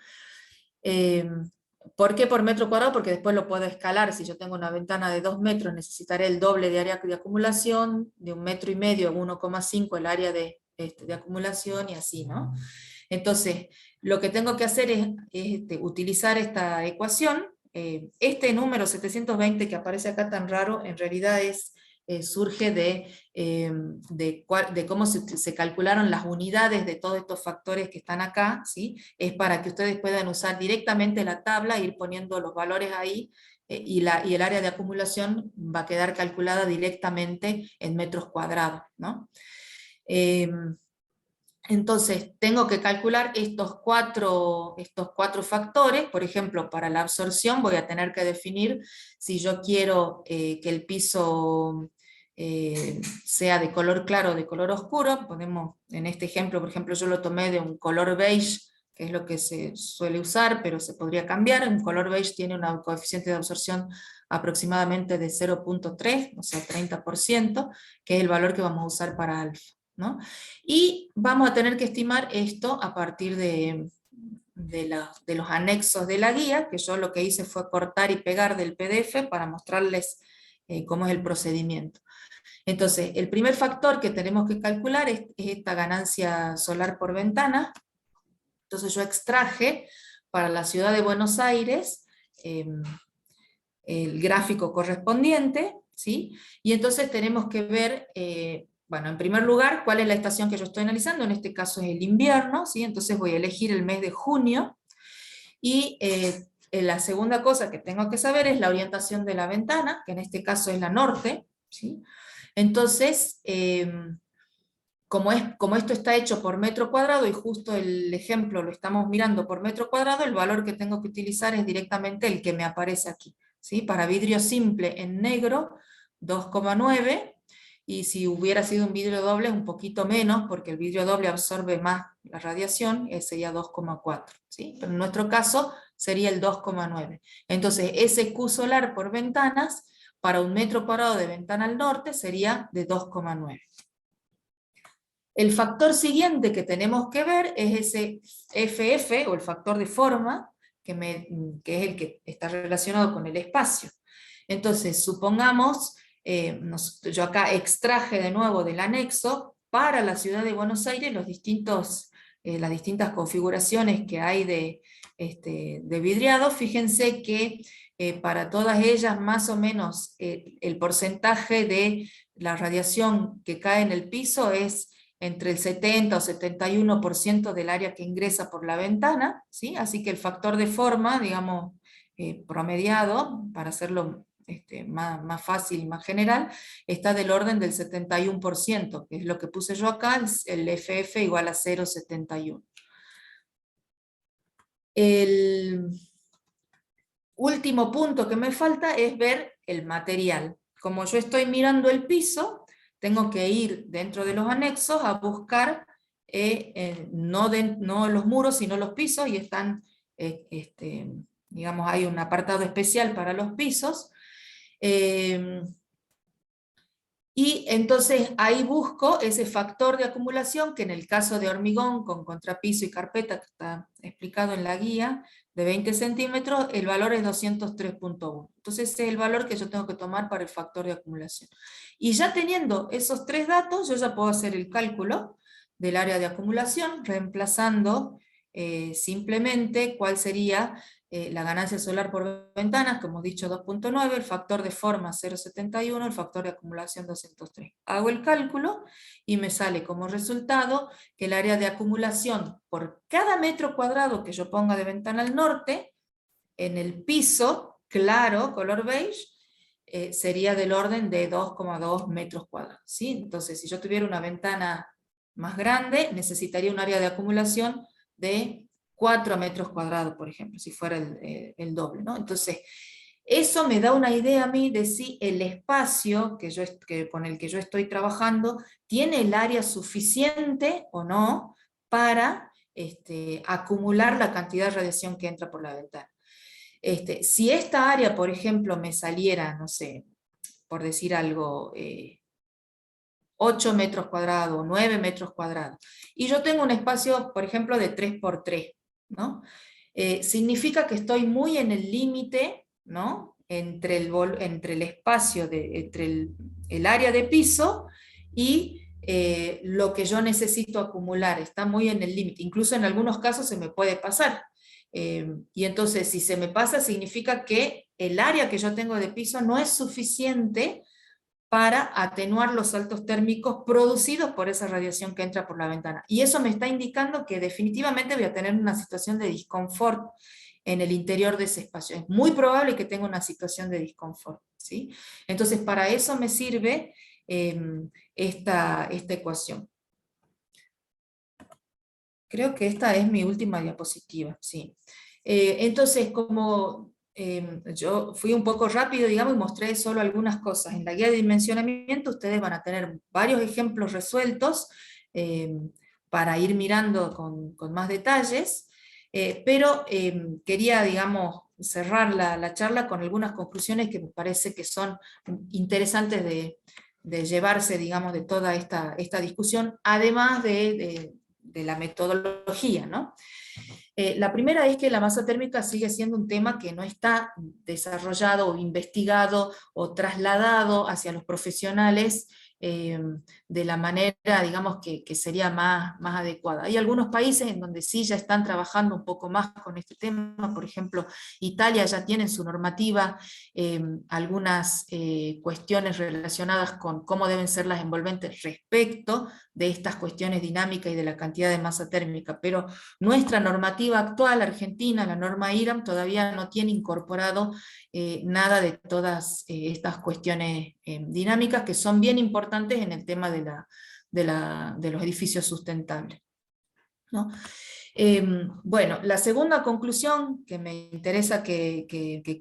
Speaker 2: ¿Por qué por metro cuadrado? Porque después lo puedo escalar. Si yo tengo una ventana de 2 metros, necesitaré el doble de área de acumulación, de 1,5 metros, 1,5 el área de acumulación, y así, ¿no? Entonces, lo que tengo que hacer es utilizar esta ecuación. Este número 720 que aparece acá tan raro, en realidad surge de cómo se calcularon las unidades de todos estos factores que están acá, ¿sí? Es para que ustedes puedan usar directamente la tabla, ir poniendo los valores ahí, y el área de acumulación va a quedar calculada directamente en metros cuadrados, ¿no? Entonces, tengo que calcular estos cuatro factores. Por ejemplo, para la absorción voy a tener que definir si yo quiero que el piso sea de color claro o de color oscuro. En este ejemplo, por ejemplo, yo lo tomé de un color beige, que es lo que se suele usar, pero se podría cambiar. Un color beige tiene un coeficiente de absorción aproximadamente de 0.3, o sea, 30%, que es el valor que vamos a usar para alfa, ¿no? Y vamos a tener que estimar esto a partir de los anexos de la guía, que yo lo que hice fue cortar y pegar del PDF para mostrarles cómo es el procedimiento. Entonces, el primer factor que tenemos que calcular es esta ganancia solar por ventana. Entonces yo extraje para la ciudad de Buenos Aires el gráfico correspondiente, ¿sí? Y entonces tenemos que ver, bueno, en primer lugar, cuál es la estación que yo estoy analizando, en este caso es el invierno, ¿sí? Entonces voy a elegir el mes de junio, y la segunda cosa que tengo que saber es la orientación de la ventana, que en este caso es la norte, ¿sí? Entonces, como esto está hecho por metro cuadrado, y justo el ejemplo lo estamos mirando por metro cuadrado, el valor que tengo que utilizar es directamente el que me aparece aquí, ¿sí? Para vidrio simple en negro, 2,9, y si hubiera sido un vidrio doble, un poquito menos, porque el vidrio doble absorbe más la radiación, sería 2,4, ¿sí? Pero en nuestro caso sería el 2,9. Entonces, ese Q solar por ventanas, para un metro cuadrado de ventana al norte, sería de 2,9. El factor siguiente que tenemos que ver es ese FF, o el factor de forma, que es el que está relacionado con el espacio. Entonces, supongamos, yo acá extraje de nuevo del anexo, para la ciudad de Buenos Aires, las distintas configuraciones que hay de vidriado. Fíjense que para todas ellas, más o menos, el porcentaje de la radiación que cae en el piso es entre el 70 o 71% del área que ingresa por la ventana, ¿sí? Así que el factor de forma, digamos, promediado, para hacerlo más fácil y más general, está del orden del 71%, que es lo que puse yo acá, el FF igual a 0,71. El último punto que me falta es ver el material. Como yo estoy mirando el piso, tengo que ir dentro de los anexos a buscar no los muros, sino los pisos, y están, digamos, hay un apartado especial para los pisos. Y entonces ahí busco ese factor de acumulación, que en el caso de hormigón con contrapiso y carpeta, que está explicado en la guía, de 20 centímetros, el valor es 203,1. Entonces ese es el valor que yo tengo que tomar para el factor de acumulación. Y ya teniendo esos tres datos, yo ya puedo hacer el cálculo del área de acumulación, reemplazando simplemente cuál sería la ganancia solar por ventanas, como hemos dicho, 2,9, el factor de forma 0,71, el factor de acumulación 203. Hago el cálculo y me sale como resultado que el área de acumulación por cada metro cuadrado que yo ponga de ventana al norte, en el piso claro, color beige, sería del orden de 2,2 metros cuadrados, ¿sí? Entonces, si yo tuviera una ventana más grande, necesitaría un área de acumulación de 4 metros cuadrados, por ejemplo, si fuera el doble, ¿no? Entonces, eso me da una idea a mí de si el espacio con el que yo estoy trabajando tiene el área suficiente o no para acumular la cantidad de radiación que entra por la ventana. Si esta área, por ejemplo, me saliera, no sé, por decir algo, 8 metros cuadrados, 9 metros cuadrados, y yo tengo un espacio, por ejemplo, de 3x3, ¿no? Significa que estoy muy en el límite, ¿no? entre el espacio, entre el área de piso y lo que yo necesito acumular, está muy en el límite, incluso en algunos casos se me puede pasar. Y entonces si se me pasa significa que el área que yo tengo de piso no es suficiente para atenuar los saltos térmicos producidos por esa radiación que entra por la ventana. Y eso me está indicando que definitivamente voy a tener una situación de disconfort en el interior de ese espacio. Es muy probable que tenga una situación de disconfort, ¿sí? Entonces para eso me sirve esta ecuación. Creo que esta es mi última diapositiva, sí. Entonces, como yo fui un poco rápido, digamos, y mostré solo algunas cosas. En la guía de dimensionamiento ustedes van a tener varios ejemplos resueltos para ir mirando con más detalles. Pero quería, digamos, cerrar la charla con algunas conclusiones que me parece que son interesantes de llevarse, digamos, de toda esta discusión, además de la metodología, ¿no? La primera es que la masa térmica sigue siendo un tema que no está desarrollado o investigado o trasladado hacia los profesionales de la manera, digamos, que sería más adecuada. Hay algunos países en donde sí ya están trabajando un poco más con este tema, por ejemplo, Italia ya tiene en su normativa algunas cuestiones relacionadas con cómo deben ser las envolventes respecto de estas cuestiones dinámicas y de la cantidad de masa térmica, pero nuestra normativa actual, argentina, la norma IRAM, todavía no tiene incorporado nada de todas estas cuestiones dinámicas que son bien importantes en el tema de los edificios sustentables, ¿no? Bueno, la segunda conclusión que me interesa que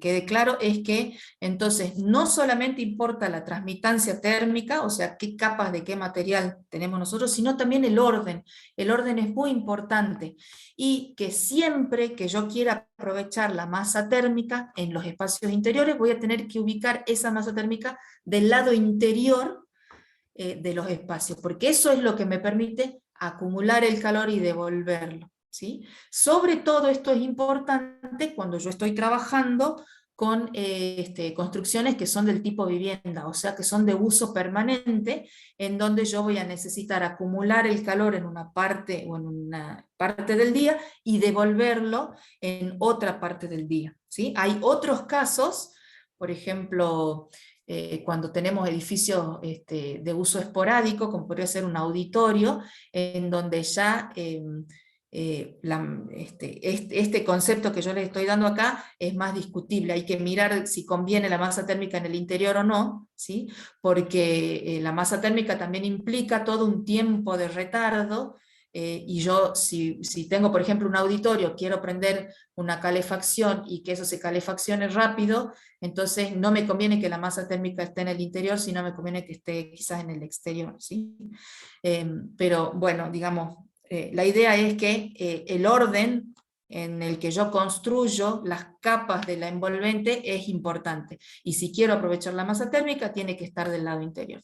Speaker 2: quede claro es que entonces no solamente importa la transmitancia térmica, o sea, qué capas de qué material tenemos nosotros, sino también el orden. El orden es muy importante y que siempre que yo quiera aprovechar la masa térmica en los espacios interiores voy a tener que ubicar esa masa térmica del lado interior de los espacios, porque eso es lo que me permite acumular el calor y devolverlo, ¿sí? Sobre todo esto es importante cuando yo estoy trabajando con construcciones que son del tipo vivienda, o sea que son de uso permanente, en donde yo voy a necesitar acumular el calor en una parte o en una parte del día y devolverlo en otra parte del día, ¿sí? Hay otros casos, por ejemplo, cuando tenemos edificios de uso esporádico, como podría ser un auditorio, en donde ya este concepto que yo les estoy dando acá es más discutible. Hay que mirar si conviene la masa térmica en el interior o no, ¿sí? Porque la masa térmica también implica todo un tiempo de retardo, y yo si tengo por ejemplo un auditorio, quiero prender una calefacción y que eso se calefaccione rápido, entonces no me conviene que la masa térmica esté en el interior, sino me conviene que esté quizás en el exterior, ¿sí? Pero bueno, digamos, la idea es que el orden en el que yo construyo las capas de la envolvente es importante, y si quiero aprovechar la masa térmica tiene que estar del lado interior.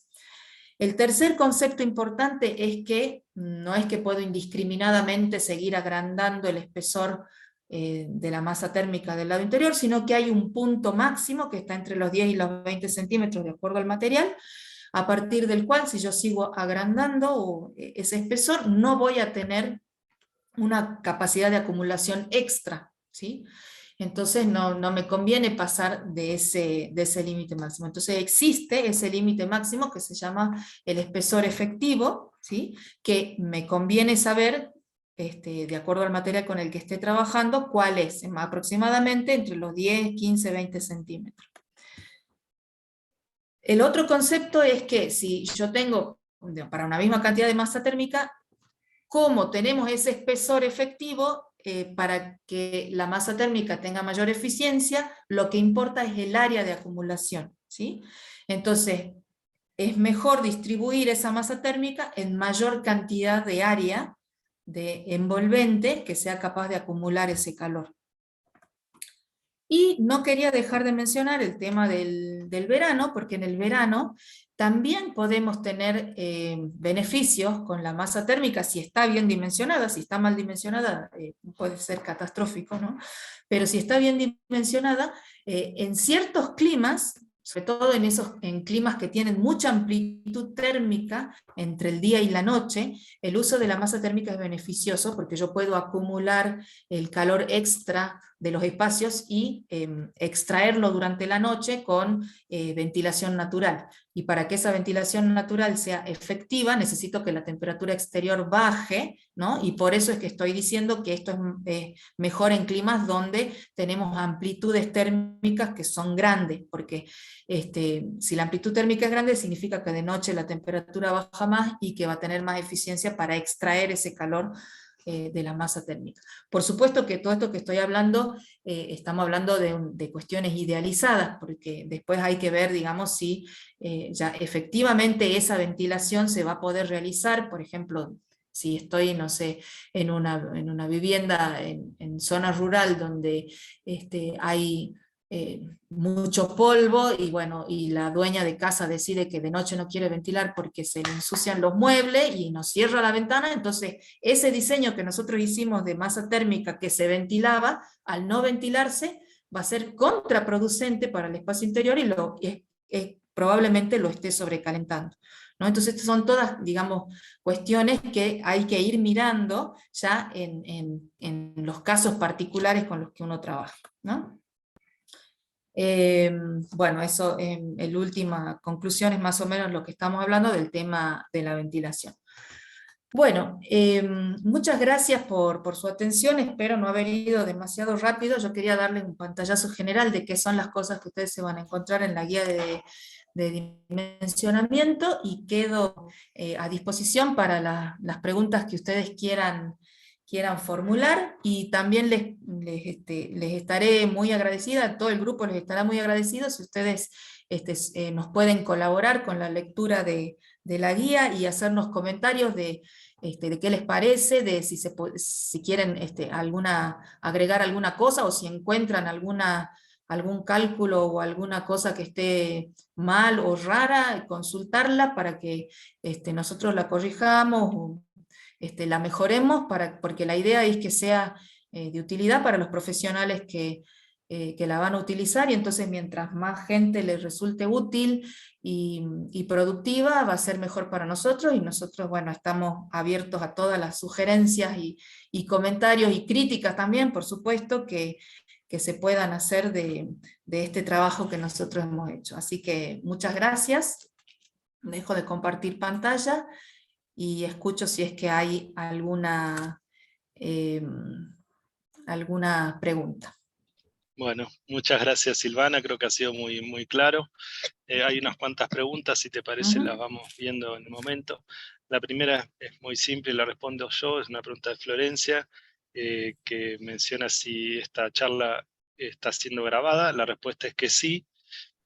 Speaker 2: El tercer concepto importante es que no es que puedo indiscriminadamente seguir agrandando el espesor de la masa térmica del lado interior, sino que hay un punto máximo que está entre los 10 y los 20 centímetros de acuerdo al material, a partir del cual si yo sigo agrandando ese espesor no voy a tener una capacidad de acumulación extra, ¿sí? Entonces no me conviene pasar de ese límite máximo. Entonces existe ese límite máximo que se llama el espesor efectivo, ¿sí? Que me conviene saber, de acuerdo al material con el que esté trabajando, cuál es, aproximadamente entre los 10, 15, 20 centímetros. El otro concepto es que si yo tengo, para una misma cantidad de masa térmica, como tenemos ese espesor efectivo, para que la masa térmica tenga mayor eficiencia, lo que importa es el área de acumulación, ¿sí? Entonces, es mejor distribuir esa masa térmica en mayor cantidad de área de envolvente que sea capaz de acumular ese calor. Y no quería dejar de mencionar el tema del verano, porque en el verano también podemos tener beneficios con la masa térmica si está bien dimensionada. Si está mal dimensionada puede ser catastrófico, ¿no? Pero si está bien dimensionada, en ciertos climas, sobre todo en climas que tienen mucha amplitud térmica entre el día y la noche, el uso de la masa térmica es beneficioso porque yo puedo acumular el calor extra de los espacios y extraerlo durante la noche con ventilación natural. Y para que esa ventilación natural sea efectiva, necesito que la temperatura exterior baje, ¿no? Y por eso es que estoy diciendo que esto es mejor en climas donde tenemos amplitudes térmicas que son grandes, porque si la amplitud térmica es grande, significa que de noche la temperatura baja más y que va a tener más eficiencia para extraer ese calor de la masa térmica. Por supuesto que todo esto que estoy hablando, estamos hablando de cuestiones idealizadas, porque después hay que ver, digamos, si ya efectivamente esa ventilación se va a poder realizar, por ejemplo, si estoy, no sé, en una vivienda en zona rural donde hay mucho polvo, y bueno, y la dueña de casa decide que de noche no quiere ventilar porque se le ensucian los muebles y nos cierra la ventana, entonces ese diseño que nosotros hicimos de masa térmica que se ventilaba, al no ventilarse, va a ser contraproducente para el espacio interior y probablemente lo esté sobrecalentando, ¿no? Entonces son todas, digamos, cuestiones que hay que ir mirando ya en los casos particulares con los que uno trabaja, ¿no? Bueno, eso, en última conclusión es más o menos lo que estamos hablando del tema de la ventilación. Bueno, muchas gracias por su atención, espero no haber ido demasiado rápido. Yo quería darles un pantallazo general de qué son las cosas que ustedes se van a encontrar en la guía de dimensionamiento, y quedo a disposición para las preguntas que ustedes quieran formular, y también les estaré muy agradecida, todo el grupo les estará muy agradecido si ustedes nos pueden colaborar con la lectura de la guía y hacernos comentarios de qué les parece, de si quieren agregar alguna cosa, o si encuentran algún cálculo o alguna cosa que esté mal o rara, consultarla para que nosotros la corrijamos o la mejoremos, porque la idea es que sea de utilidad para los profesionales que la van a utilizar, y entonces mientras más gente les resulte útil y productiva, va a ser mejor para nosotros, y nosotros, bueno, estamos abiertos a todas las sugerencias y comentarios y críticas también, por supuesto, que se puedan hacer de este trabajo que nosotros hemos hecho. Así que muchas gracias, dejo de compartir pantalla y escucho si es que hay alguna pregunta.
Speaker 1: Bueno, muchas gracias, Silvana, creo que ha sido muy, muy claro. Hay unas cuantas preguntas, si te parece, las vamos viendo en el momento. La primera es muy simple, la respondo yo, es una pregunta de Florencia, que menciona si esta charla está siendo grabada. La respuesta es que sí,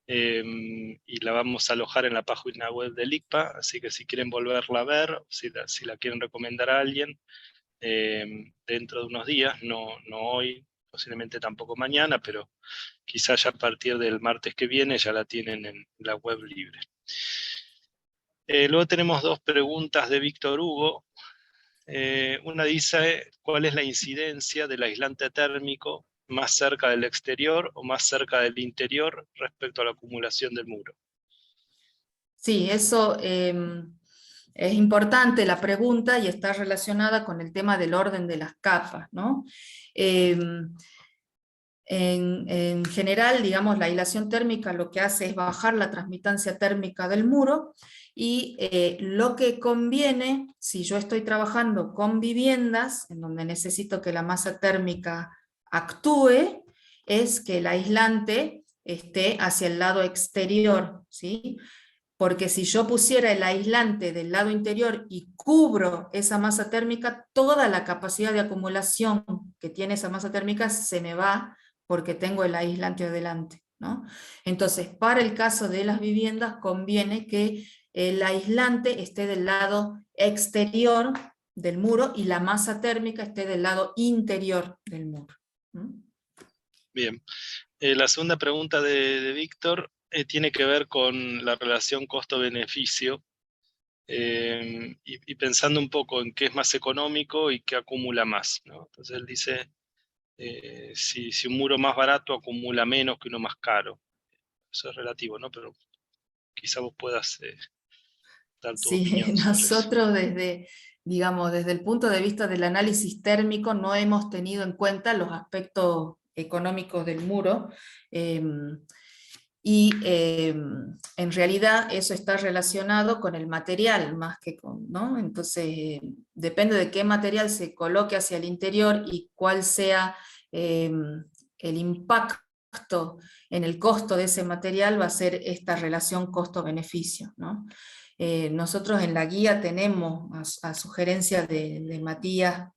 Speaker 1: y la vamos a alojar en la página web del ICPA, así que si quieren volverla a ver, si la quieren recomendar a alguien, dentro de unos días, no hoy, posiblemente tampoco mañana, pero quizás ya a partir del martes que viene ya la tienen en la web libre. Luego tenemos dos preguntas de Víctor Hugo. Una dice, ¿cuál es la incidencia del aislante térmico más cerca del exterior o más cerca del interior respecto a la acumulación del muro?
Speaker 2: Sí, eso es importante la pregunta, y está relacionada con el tema del orden de las capas, ¿no? En general, digamos, la aislación térmica lo que hace es bajar la transmitancia térmica del muro, y lo que conviene, si yo estoy trabajando con viviendas, en donde necesito que la masa térmica actúe, es que el aislante esté hacia el lado exterior, ¿sí? Porque si yo pusiera el aislante del lado interior y cubro esa masa térmica, toda la capacidad de acumulación que tiene esa masa térmica se me va, porque tengo el aislante adelante, ¿no? Entonces, para el caso de las viviendas, conviene que el aislante esté del lado exterior del muro y la masa térmica esté del lado interior del muro.
Speaker 1: Bien. La segunda pregunta de Víctor tiene que ver con la relación costo-beneficio, y pensando un poco en qué es más económico y qué acumula más, ¿no? Entonces él dice, si un muro más barato acumula menos que uno más caro. Eso es relativo, ¿no? Pero quizá vos puedas dar tu
Speaker 2: Sí,
Speaker 1: opinión sobre eso.
Speaker 2: nosotros digamos, desde el punto de vista del análisis térmico no hemos tenido en cuenta los aspectos económicos del muro, y en realidad eso está relacionado con el material más que con, ¿no? Entonces depende de qué material se coloque hacia el interior y cuál sea el impacto en el costo de ese material, va a ser esta relación costo-beneficio, ¿no? Nosotros en la guía tenemos, a sugerencia de Matías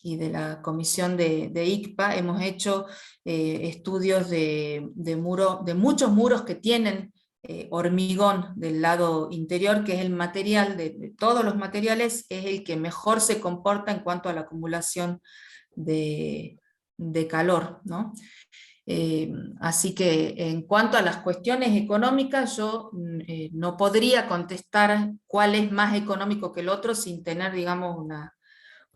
Speaker 2: y de la comisión de ICPA, hemos hecho estudios de muchos muros que tienen hormigón del lado interior, que es el material de todos los materiales, es el que mejor se comporta en cuanto a la acumulación de calor, ¿no? Así que en cuanto a las cuestiones económicas, yo no podría contestar cuál es más económico que el otro sin tener, digamos,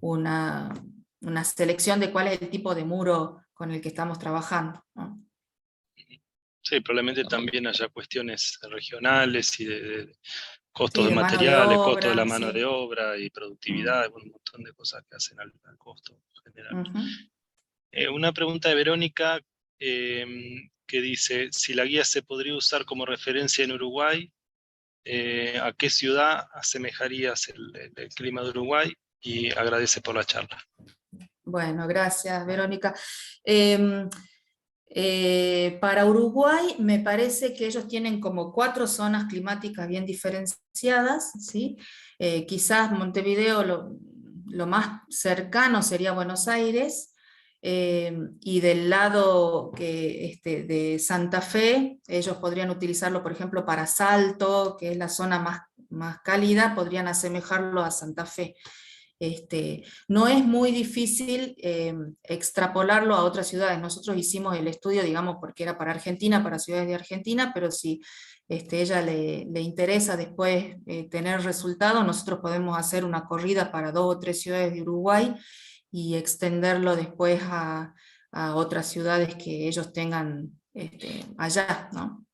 Speaker 2: una, una selección de cuál es el tipo de muro con el que estamos trabajando, ¿no?
Speaker 1: Sí, probablemente también haya cuestiones regionales y de costos
Speaker 2: Sí,
Speaker 1: de
Speaker 2: de mano de
Speaker 1: materiales, costo de la
Speaker 2: obra,
Speaker 1: mano de
Speaker 2: sí.
Speaker 1: obra y productividad, bueno, un montón de cosas que hacen al costo general.
Speaker 2: Ujú.
Speaker 1: Una pregunta de Verónica que dice, si la guía se podría usar como referencia en Uruguay, ¿a qué ciudad asemejarías el clima de Uruguay? Y agradece por la charla.
Speaker 2: Bueno, gracias, Verónica. Em, para Uruguay me parece que ellos tienen como 4 zonas climáticas bien diferenciadas, ¿sí? Quizás Montevideo lo más cercano sería Buenos Aires, y del lado de Santa Fe, ellos podrían utilizarlo, por ejemplo, para Salto, que es la zona más cálida, podrían asemejarlo a Santa Fe. No es muy difícil extrapolarlo a otras ciudades. Nosotros hicimos el estudio, digamos, porque era para Argentina, para ciudades de Argentina, pero si ella le interesa después tener resultados, nosotros podemos hacer una corrida para 2 o 3 ciudades de Uruguay y extenderlo después a otras ciudades que ellos tengan allá, ¿no?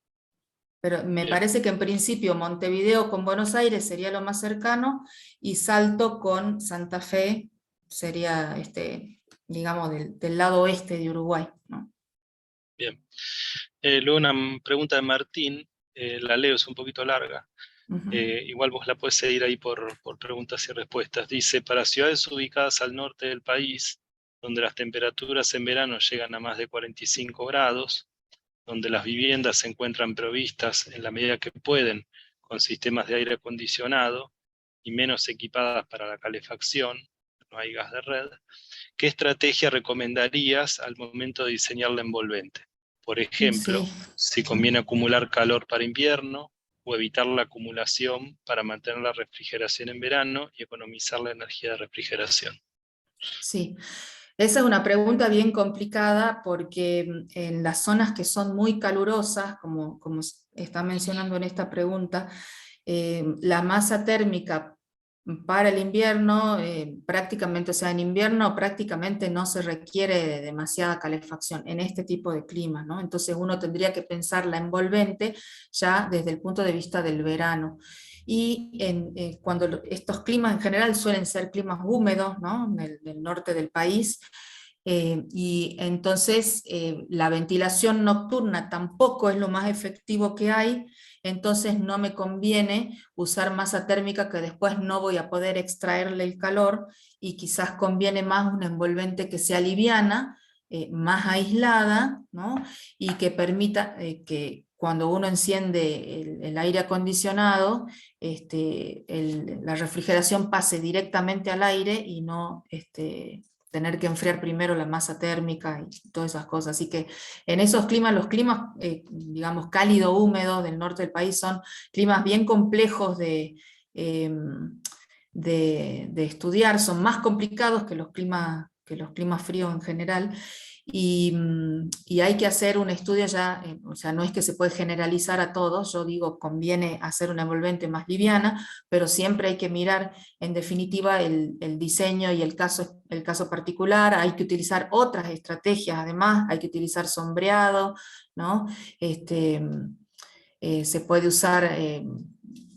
Speaker 2: Pero me
Speaker 1: Bien,
Speaker 2: parece que en principio Montevideo con Buenos Aires sería lo más cercano y Salto con Santa Fe sería, digamos, del lado oeste de Uruguay, ¿no?
Speaker 1: bien. Luego una pregunta de Martín, la leo, es un poquito larga.
Speaker 2: Ujú.
Speaker 1: Igual vos la puedes seguir ahí por preguntas y respuestas. Dice, para ciudades ubicadas al norte del país, donde las temperaturas en verano llegan a más de 45 grados, donde las viviendas se encuentran provistas en la medida que pueden con sistemas de aire acondicionado y menos equipadas para la calefacción, no hay gas de red, ¿qué estrategia recomendarías al momento de diseñar la envolvente? Por
Speaker 2: Sí.
Speaker 1: ejemplo, si conviene acumular calor para invierno o evitar la acumulación para mantener la refrigeración en verano y economizar la energía de refrigeración.
Speaker 2: Sí, esa es una pregunta bien complicada porque en las zonas que son muy calurosas, como está mencionando en esta pregunta, la masa térmica para el invierno, prácticamente, o sea, en invierno prácticamente no se requiere de demasiada calefacción en este tipo de clima, ¿no? Entonces uno tendría que pensar la envolvente ya desde el punto de vista del verano. Y cuando estos climas en general suelen ser climas húmedos, ¿no? Del norte del país, y entonces la ventilación nocturna tampoco es lo más efectivo que hay, entonces no me conviene usar masa térmica que después no voy a poder extraerle el calor, y quizás conviene más una envolvente que sea liviana, más aislada, ¿no? Y que permita que cuando uno enciende el aire acondicionado, la refrigeración pase directamente al aire y no tener que enfriar primero la masa térmica y todas esas cosas. Así que en esos climas, los climas, digamos, cálido-húmedo del norte del país son climas bien complejos de estudiar, son más complicados que los climas fríos en general. Y hay que hacer un estudio ya, o sea, no es que se puede generalizar a todos, yo digo, conviene hacer una envolvente más liviana, pero siempre hay que mirar, en definitiva, el diseño y el caso particular. Hay que utilizar otras estrategias, además, hay que utilizar sombreado, ¿no? Se puede usar,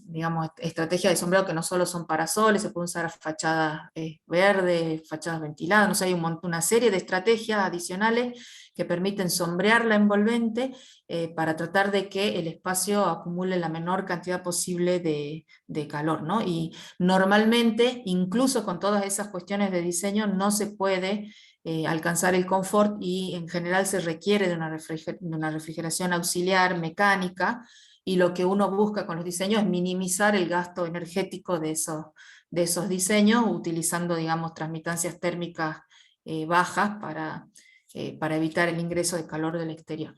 Speaker 2: digamos, estrategias de sombreado que no solo son parasoles, se pueden usar fachadas verdes, fachadas ventiladas, no sé, hay una serie de estrategias adicionales que permiten sombrear la envolvente para tratar de que el espacio acumule la menor cantidad posible de calor, ¿no? Y normalmente, incluso con todas esas cuestiones de diseño, no se puede alcanzar el confort, y en general se requiere de una refrigeración auxiliar mecánica, y lo que uno busca con los diseños es minimizar el gasto energético de esos diseños, utilizando, digamos, transmitancias térmicas bajas para evitar el ingreso de calor del exterior.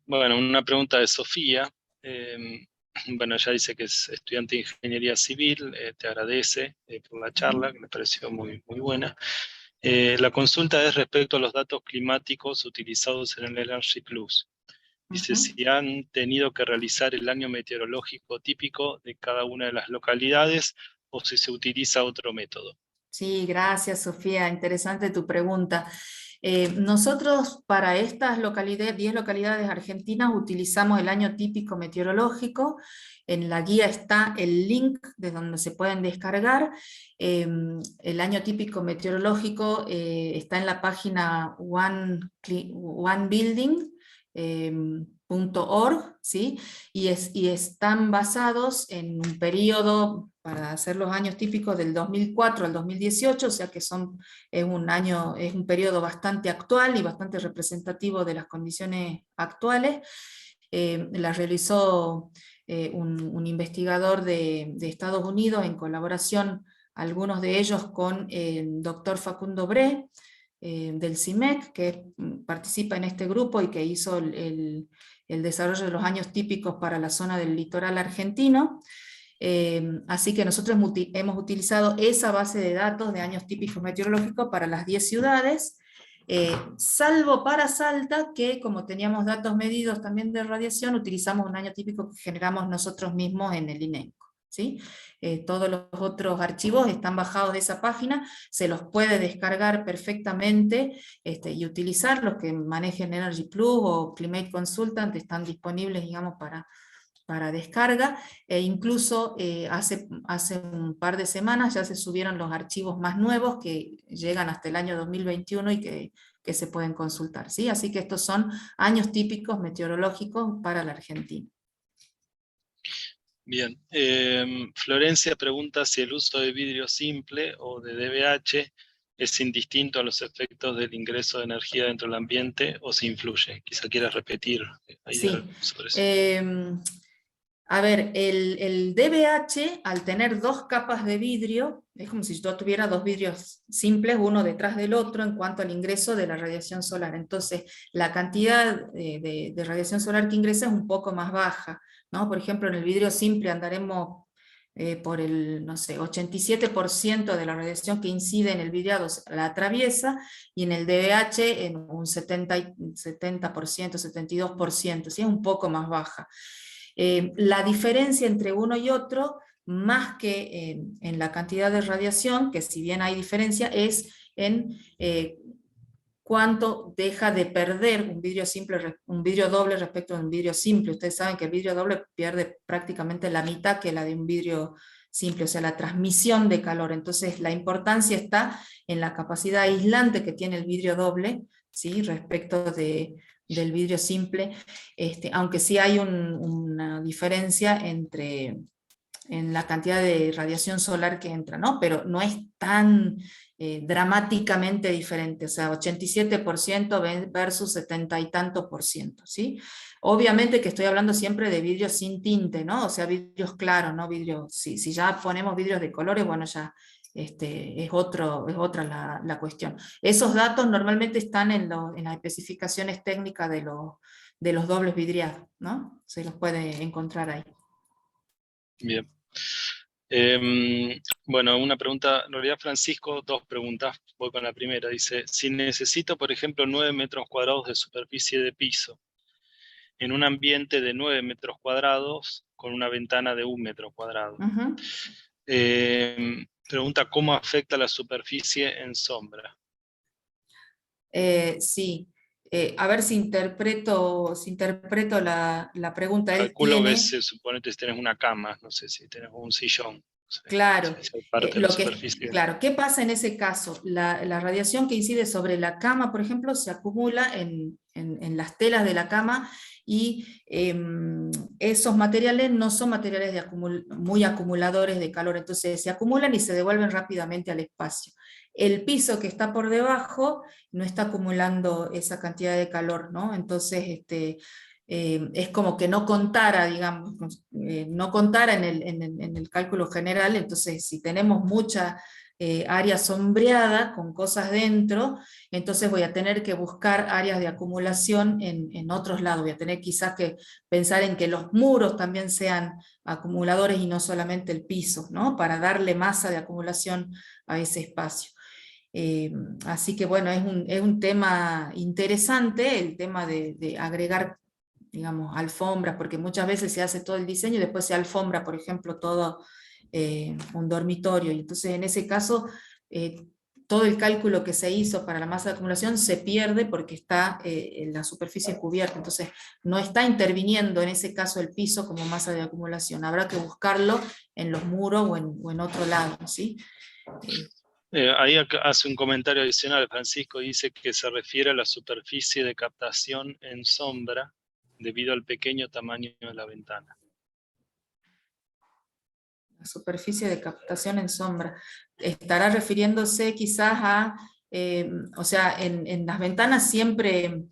Speaker 1: Bueno, una pregunta de Sofía. Bueno, ella dice que es estudiante de Ingeniería Civil, te agradece por la charla, que me pareció muy, muy buena. La consulta es respecto a los datos climáticos utilizados en el Energy Plus. Dice
Speaker 2: Ujú.
Speaker 1: si han tenido que realizar el año meteorológico típico de cada una de las localidades o si se utiliza otro método.
Speaker 2: Sí, gracias Sofía, interesante tu pregunta. Nosotros para estas localidades, 10 localidades argentinas, utilizamos el año típico meteorológico. En la guía está el link de donde se pueden descargar. El año típico meteorológico está en la página onebuilding.org, ¿sí? Y están basados en un periodo, para hacer los años típicos, del 2004 al 2018, o sea que es un periodo bastante actual y bastante representativo de las condiciones actuales. La realizó un investigador de Estados Unidos en colaboración, algunos de ellos con el doctor Facundo Bre, del CIMEC, que participa en este grupo y que hizo el desarrollo de los años típicos para la zona del litoral argentino. Así que nosotros hemos utilizado esa base de datos de años típicos meteorológicos para las 10 ciudades, salvo para Salta, que como teníamos datos medidos también de radiación, utilizamos un año típico que generamos nosotros mismos en el INENCO, ¿sí? Todos los otros archivos están bajados de esa página, se los puede descargar perfectamente y utilizar. Los que manejen Energy Plus o Climate Consultant están disponibles, digamos, para descarga, e incluso hace un par de semanas ya se subieron los archivos más nuevos que llegan hasta el año 2021 y que se pueden consultar, ¿sí? Así que estos son años típicos meteorológicos para la Argentina.
Speaker 1: Bien, Florencia pregunta si el uso de vidrio simple o de DBH es indistinto a los efectos del ingreso de energía dentro del ambiente o si influye. Quizá quieras repetir ahí
Speaker 2: Sí.
Speaker 1: sobre eso.
Speaker 2: A ver, el DBH, al tener dos capas de vidrio, es como si yo tuviera dos vidrios simples, uno detrás del otro, en cuanto al ingreso de la radiación solar. Entonces, la cantidad de radiación solar que ingresa es un poco más baja, ¿no? Por ejemplo, en el vidrio simple andaremos por el, no sé, 87% de la radiación que incide en el vidriado la atraviesa, y en el DBH en un 70%, 72%, ¿sí? Es un poco más baja. La diferencia entre uno y otro, más que en la cantidad de radiación, que si bien hay diferencia, es en cuánto deja de perder un vidrio doble respecto a un vidrio simple. Ustedes saben que el vidrio doble pierde prácticamente la mitad que la de un vidrio simple, o sea, la transmisión de calor. Entonces la importancia está en la capacidad aislante que tiene el vidrio doble, ¿sí? Respecto del vidrio simple, aunque sí hay una diferencia en la cantidad de radiación solar que entra, ¿no? Pero no es tan dramáticamente diferente, o sea, 87% versus 70 y tanto por ciento, ¿sí? Obviamente que estoy hablando siempre de vidrios sin tinte, ¿no? O sea, vidrios claros, ¿no? Vidrios, si ya ponemos vidrios de colores, bueno, ya es otra la cuestión. Esos datos normalmente están en las especificaciones técnicas de los dobles vidriados, ¿no? Se los puede encontrar ahí.
Speaker 1: Bien. Bueno, una pregunta, en realidad Francisco, dos preguntas, voy con la primera. Dice, si necesito, por ejemplo, 9 metros cuadrados de superficie de piso, en un ambiente de 9 metros cuadrados, con una ventana de 1 metro cuadrado.
Speaker 2: Uh-huh.
Speaker 1: Pregunta, ¿cómo afecta la superficie en sombra?
Speaker 2: Sí, a ver si interpreto la pregunta. Él
Speaker 1: Calculo que
Speaker 2: tiene,
Speaker 1: se supone que tenés una cama, no sé si tenés un sillón, no sé,
Speaker 2: claro,
Speaker 1: si hay parte de la superficie.
Speaker 2: claro, ¿qué pasa en ese caso? La radiación que incide sobre la cama, por ejemplo, se acumula en las telas de la cama, y esos materiales no son materiales muy acumuladores de calor, entonces se acumulan y se devuelven rápidamente al espacio. El piso que está por debajo no está acumulando esa cantidad de calor, ¿no? Entonces, es como que no contara, digamos, no contara en el cálculo general. Entonces si tenemos mucha área sombreada con cosas dentro, entonces voy a tener que buscar áreas de acumulación en otros lados, voy a tener quizás que pensar en que los muros también sean acumuladores y no solamente el piso, ¿no? Para darle masa de acumulación a ese espacio. Así que bueno, es un tema interesante el tema de agregar, digamos, alfombras, porque muchas veces se hace todo el diseño y después se alfombra, por ejemplo, todo un dormitorio, y entonces en ese caso todo el cálculo que se hizo para la masa de acumulación se pierde porque está en la superficie cubierta, entonces no está interviniendo en ese caso el piso como masa de acumulación, habrá que buscarlo en los muros o en otro lado, ¿sí?
Speaker 1: Ahí hace un comentario adicional, Francisco dice que se refiere a la superficie de captación en sombra debido al pequeño tamaño de la ventana.
Speaker 2: La superficie de captación en sombra. Estará refiriéndose quizás a, o sea, en las ventanas siempre...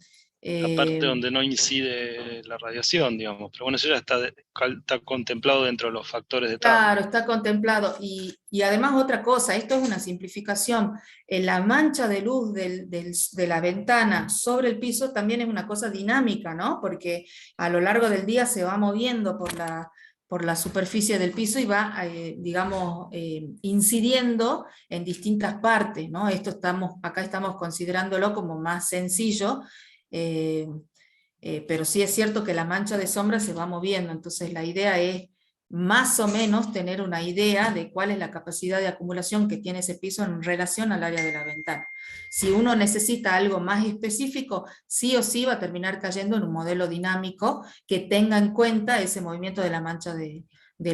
Speaker 1: La parte donde no incide la radiación, digamos, pero bueno, eso ya está contemplado dentro de los factores de tabla.
Speaker 2: Claro, está contemplado. Y además otra cosa, esto es una simplificación. La mancha de luz de la ventana sobre el piso también es una cosa dinámica, ¿no? Porque a lo largo del día se va moviendo por la superficie del piso y va, digamos, incidiendo en distintas partes, ¿no? Acá estamos considerándolo como más sencillo, pero sí es cierto que la mancha de sombra se va moviendo, entonces la idea es más o menos tener una idea de cuál es la capacidad de acumulación que tiene ese piso en relación al área de la ventana. Si uno necesita algo más específico, sí o sí va a terminar cayendo en un modelo dinámico que tenga en cuenta ese movimiento de la mancha de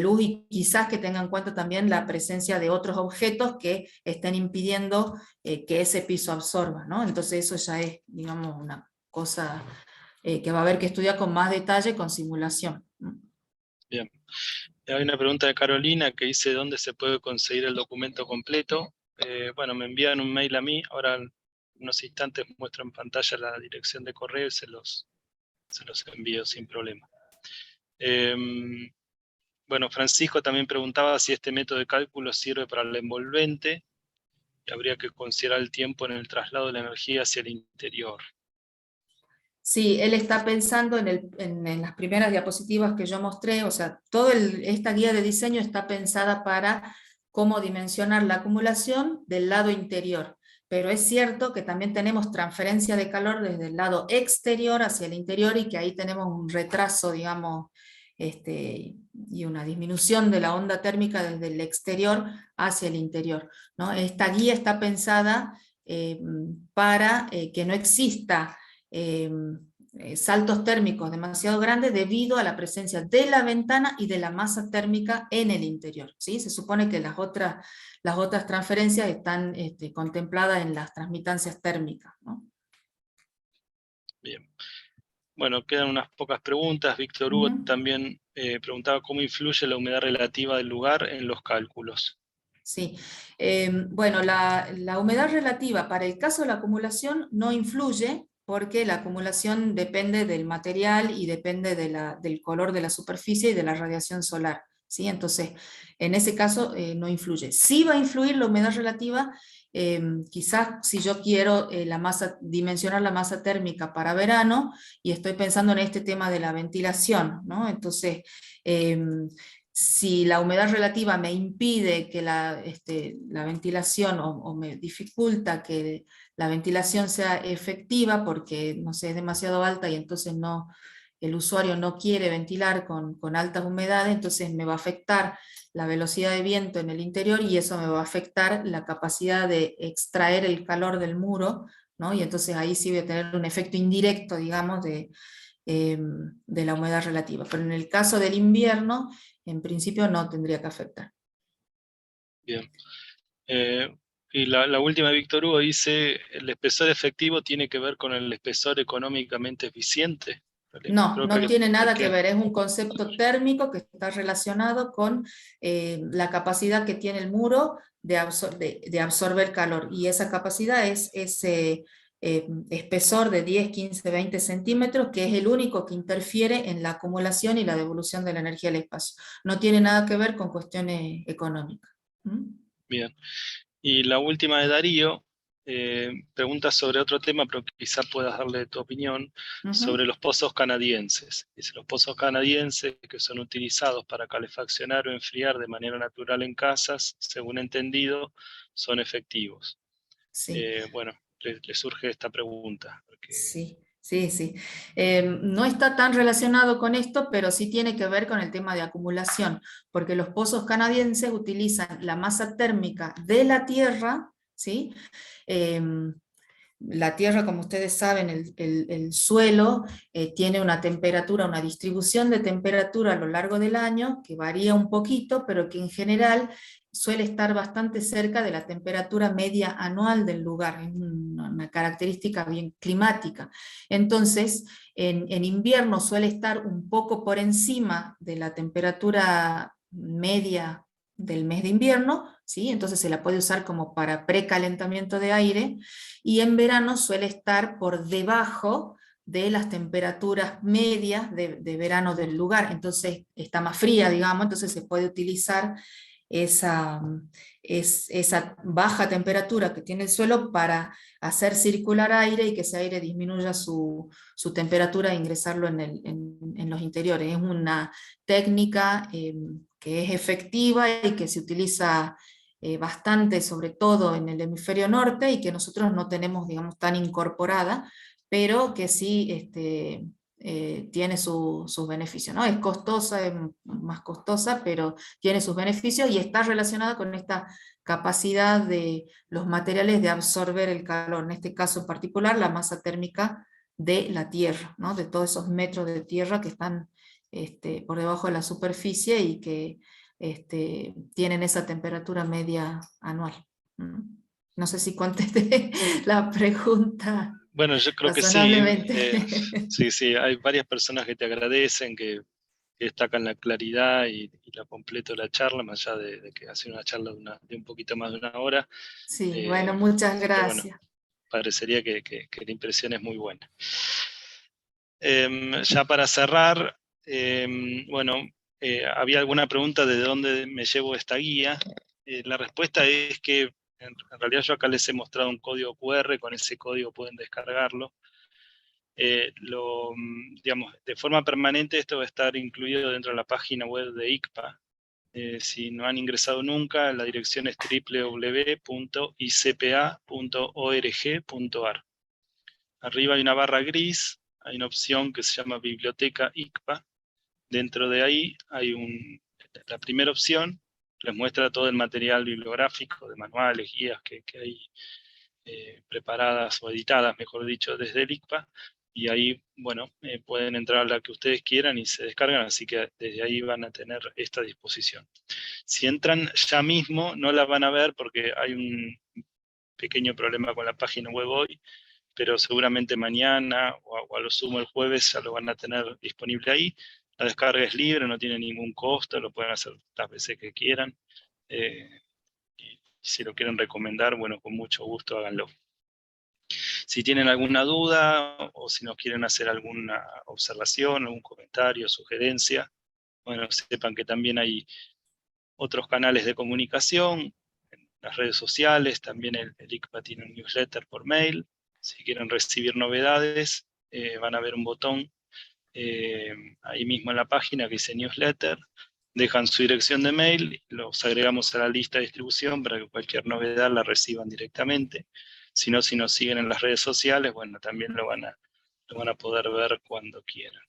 Speaker 2: luz y quizás que tenga en cuenta también la presencia de otros objetos que estén impidiendo que ese piso absorba, ¿no? Entonces eso ya es, digamos, una cosa que va a haber que estudiar con más detalle con simulación.
Speaker 1: Bien. Hay una pregunta de Carolina que dice ¿dónde se puede conseguir el documento completo? Bueno, me envían un mail a mí, ahora en unos instantes muestro en pantalla la dirección de correo y se los envío sin problema. Bueno, Francisco también preguntaba si este método de cálculo sirve para el envolvente y habría que considerar el tiempo en el traslado de la energía hacia el interior.
Speaker 2: Sí, él está pensando en las primeras diapositivas que yo mostré, o sea, toda esta guía de diseño está pensada para cómo dimensionar la acumulación del lado interior, pero es cierto que también tenemos transferencia de calor desde el lado exterior hacia el interior y que ahí tenemos un retraso, digamos, y una disminución de la onda térmica desde el exterior hacia el interior, ¿no? Esta guía está pensada para que no exista saltos térmicos demasiado grandes debido a la presencia de la ventana y de la masa térmica en el interior, ¿sí? Se supone que las otras transferencias están contempladas en las transmitancias térmicas, ¿no?
Speaker 1: Bien. Bueno, quedan unas pocas preguntas. Víctor Hugo también preguntaba cómo influye la humedad relativa del lugar en los cálculos.
Speaker 2: Sí, bueno, la humedad relativa para el caso de la acumulación no influye porque la acumulación depende del material y depende del color de la superficie y de la radiación solar, ¿sí? Entonces, en ese caso no influye. Sí va a influir la humedad relativa, quizás si yo quiero dimensionar la masa térmica para verano y estoy pensando en este tema de la ventilación, ¿no? Entonces, si la humedad relativa me impide que la ventilación o me dificulta que la ventilación sea efectiva porque, no sé, es demasiado alta y entonces el usuario no quiere ventilar con altas humedades, entonces me va a afectar la velocidad de viento en el interior y eso me va a afectar la capacidad de extraer el calor del muro, ¿no? Y entonces ahí sí voy a tener un efecto indirecto, digamos, de la humedad relativa. Pero en el caso del invierno, en principio no tendría que afectar.
Speaker 1: Bien. Y la última de Víctor Hugo dice, ¿el espesor efectivo tiene que ver con el espesor económicamente eficiente?
Speaker 2: No, no tiene nada que
Speaker 1: ¿Por qué?
Speaker 2: ver, es un concepto térmico que está relacionado con la capacidad que tiene el muro de absorber calor, y esa capacidad es ese espesor de 10, 15, 20 centímetros, que es el único que interfiere en la acumulación y la devolución de la energía al espacio. No tiene nada que ver con cuestiones económicas. ¿Mm?
Speaker 1: Bien. Y la última de Darío, pregunta sobre otro tema, pero quizá puedas darle tu opinión, sobre
Speaker 2: Ujú.
Speaker 1: los pozos canadienses. Dice, los pozos canadienses que son utilizados para calefaccionar o enfriar de manera natural en casas, según entendido, son efectivos.
Speaker 2: Sí.
Speaker 1: Bueno, le surge esta pregunta. Porque,
Speaker 2: Sí, sí, sí. No está tan relacionado con esto, pero sí tiene que ver con el tema de acumulación, porque los pozos canadienses utilizan la masa térmica de la Tierra, ¿sí? Em, la Tierra, como ustedes saben, el suelo tiene una temperatura, una distribución de temperatura a lo largo del año que varía un poquito, pero que en general suele estar bastante cerca de la temperatura media anual del lugar, es una característica bien climática. Entonces, en invierno suele estar un poco por encima de la temperatura media del mes de invierno, ¿sí? Entonces se la puede usar como para precalentamiento de aire, y en verano suele estar por debajo de las temperaturas medias de verano del lugar, entonces está más fría, digamos, entonces se puede utilizar esa, esa baja temperatura que tiene el suelo para hacer circular aire y que ese aire disminuya su temperatura e ingresarlo en los interiores. Es una técnica que es efectiva y que se utiliza bastante, sobre todo en el hemisferio norte, y que nosotros no tenemos, digamos, tan incorporada, pero que sí tiene sus beneficios, ¿no? Es costosa, es más costosa, pero tiene sus beneficios y está relacionada con esta capacidad de los materiales de absorber el calor, en este caso en particular la masa térmica de la Tierra, ¿no? De todos esos metros de tierra que están por debajo de la superficie y que tienen esa temperatura media anual. ¿Mm? No sé si contesté la pregunta
Speaker 1: bueno, yo creo que sí.
Speaker 2: razonablemente.
Speaker 1: Sí, sí, hay varias personas que te agradecen, que destacan la claridad y la completo de la charla, más allá de que ha sido una charla de un poquito más de una hora.
Speaker 2: Sí, bueno, muchas
Speaker 1: Así que bueno,
Speaker 2: gracias.
Speaker 1: parecería que la impresión es muy buena. Ya para cerrar, bueno, había alguna pregunta de dónde me llevo esta guía. La respuesta es que en realidad yo acá les he mostrado un código QR, con ese código pueden descargarlo. Digamos, de forma permanente esto va a estar incluido dentro de la página web de ICPA. Si no han ingresado nunca, la dirección es www.icpa.org.ar. Arriba hay una barra gris, hay una opción que se llama Biblioteca ICPA. Dentro de ahí hay la primera opción, les muestra todo el material bibliográfico de manuales, guías que hay preparadas o editadas, mejor dicho, desde el ICPA, y ahí, bueno, pueden entrar a la que ustedes quieran y se descargan, así que desde ahí van a tener esta disposición. Si entran ya mismo, no la van a ver porque hay un pequeño problema con la página web hoy, pero seguramente mañana o a lo sumo el jueves ya lo van a tener disponible ahí. La descarga es libre, no tiene ningún costo, lo pueden hacer las veces que quieran. Eh, y si lo quieren recomendar, bueno, con mucho gusto háganlo. Si tienen alguna duda o si nos quieren hacer alguna observación, algún comentario, sugerencia, bueno, sepan que también hay otros canales de comunicación, en las redes sociales, también el ICPA tiene un newsletter por mail. Si quieren recibir novedades, van a ver un botón ahí mismo en la página que dice newsletter, dejan su dirección de mail, los agregamos a la lista de distribución para que cualquier novedad la reciban directamente. Si no, si nos siguen en las redes sociales, bueno, también lo van a poder ver cuando quieran.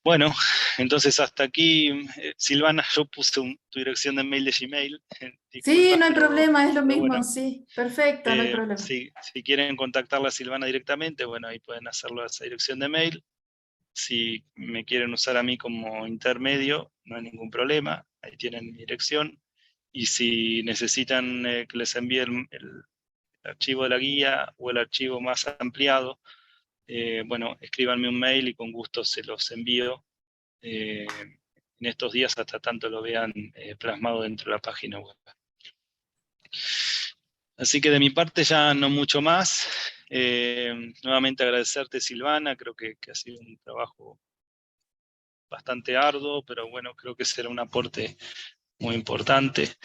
Speaker 1: Bueno, entonces hasta aquí, Silvana, yo puse tu dirección de mail de Gmail,
Speaker 2: Sí,
Speaker 1: disculpas,
Speaker 2: no hay problema, es lo
Speaker 1: pero
Speaker 2: mismo,
Speaker 1: bueno,
Speaker 2: sí, perfecto, no hay problema.
Speaker 1: si quieren contactarla a Silvana directamente, bueno, ahí pueden hacerlo a esa dirección de mail. Si me quieren usar a mí como intermedio, no hay ningún problema, ahí tienen mi dirección. Y si necesitan que les envíe el archivo de la guía o el archivo más ampliado, bueno, escríbanme un mail y con gusto se los envío en estos días hasta tanto lo vean plasmado dentro de la página web. Así que de mi parte ya no mucho más. Nuevamente agradecerte, Silvana, creo que ha sido un trabajo bastante arduo, pero bueno, creo que será un aporte muy importante.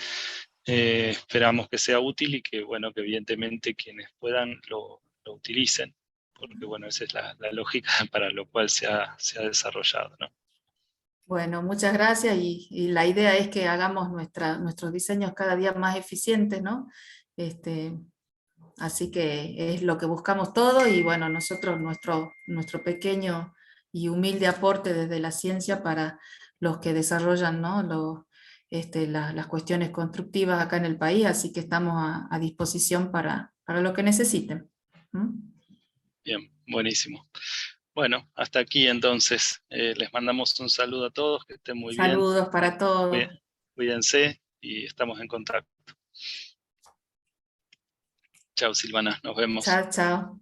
Speaker 1: esperamos que sea útil y que, bueno, que evidentemente quienes puedan lo utilicen, porque bueno, esa es la lógica para lo cual se ha desarrollado, ¿no?
Speaker 2: Bueno, muchas gracias y la idea es que hagamos nuestros diseños cada día más eficientes, ¿no? Este, así que es lo que buscamos todo y bueno, nosotros nuestro pequeño y humilde aporte desde la ciencia para los que desarrollan, ¿no? Las cuestiones constructivas acá en el país, así que estamos a disposición para lo que necesiten. ¿Mm?
Speaker 1: Bien, buenísimo. Bueno, hasta aquí entonces. Les mandamos un saludo a todos, que estén muy bien.
Speaker 2: Saludos para todos.
Speaker 1: Cuídense y estamos en contacto. Chao, Silvana, nos vemos.
Speaker 2: Chao, chao.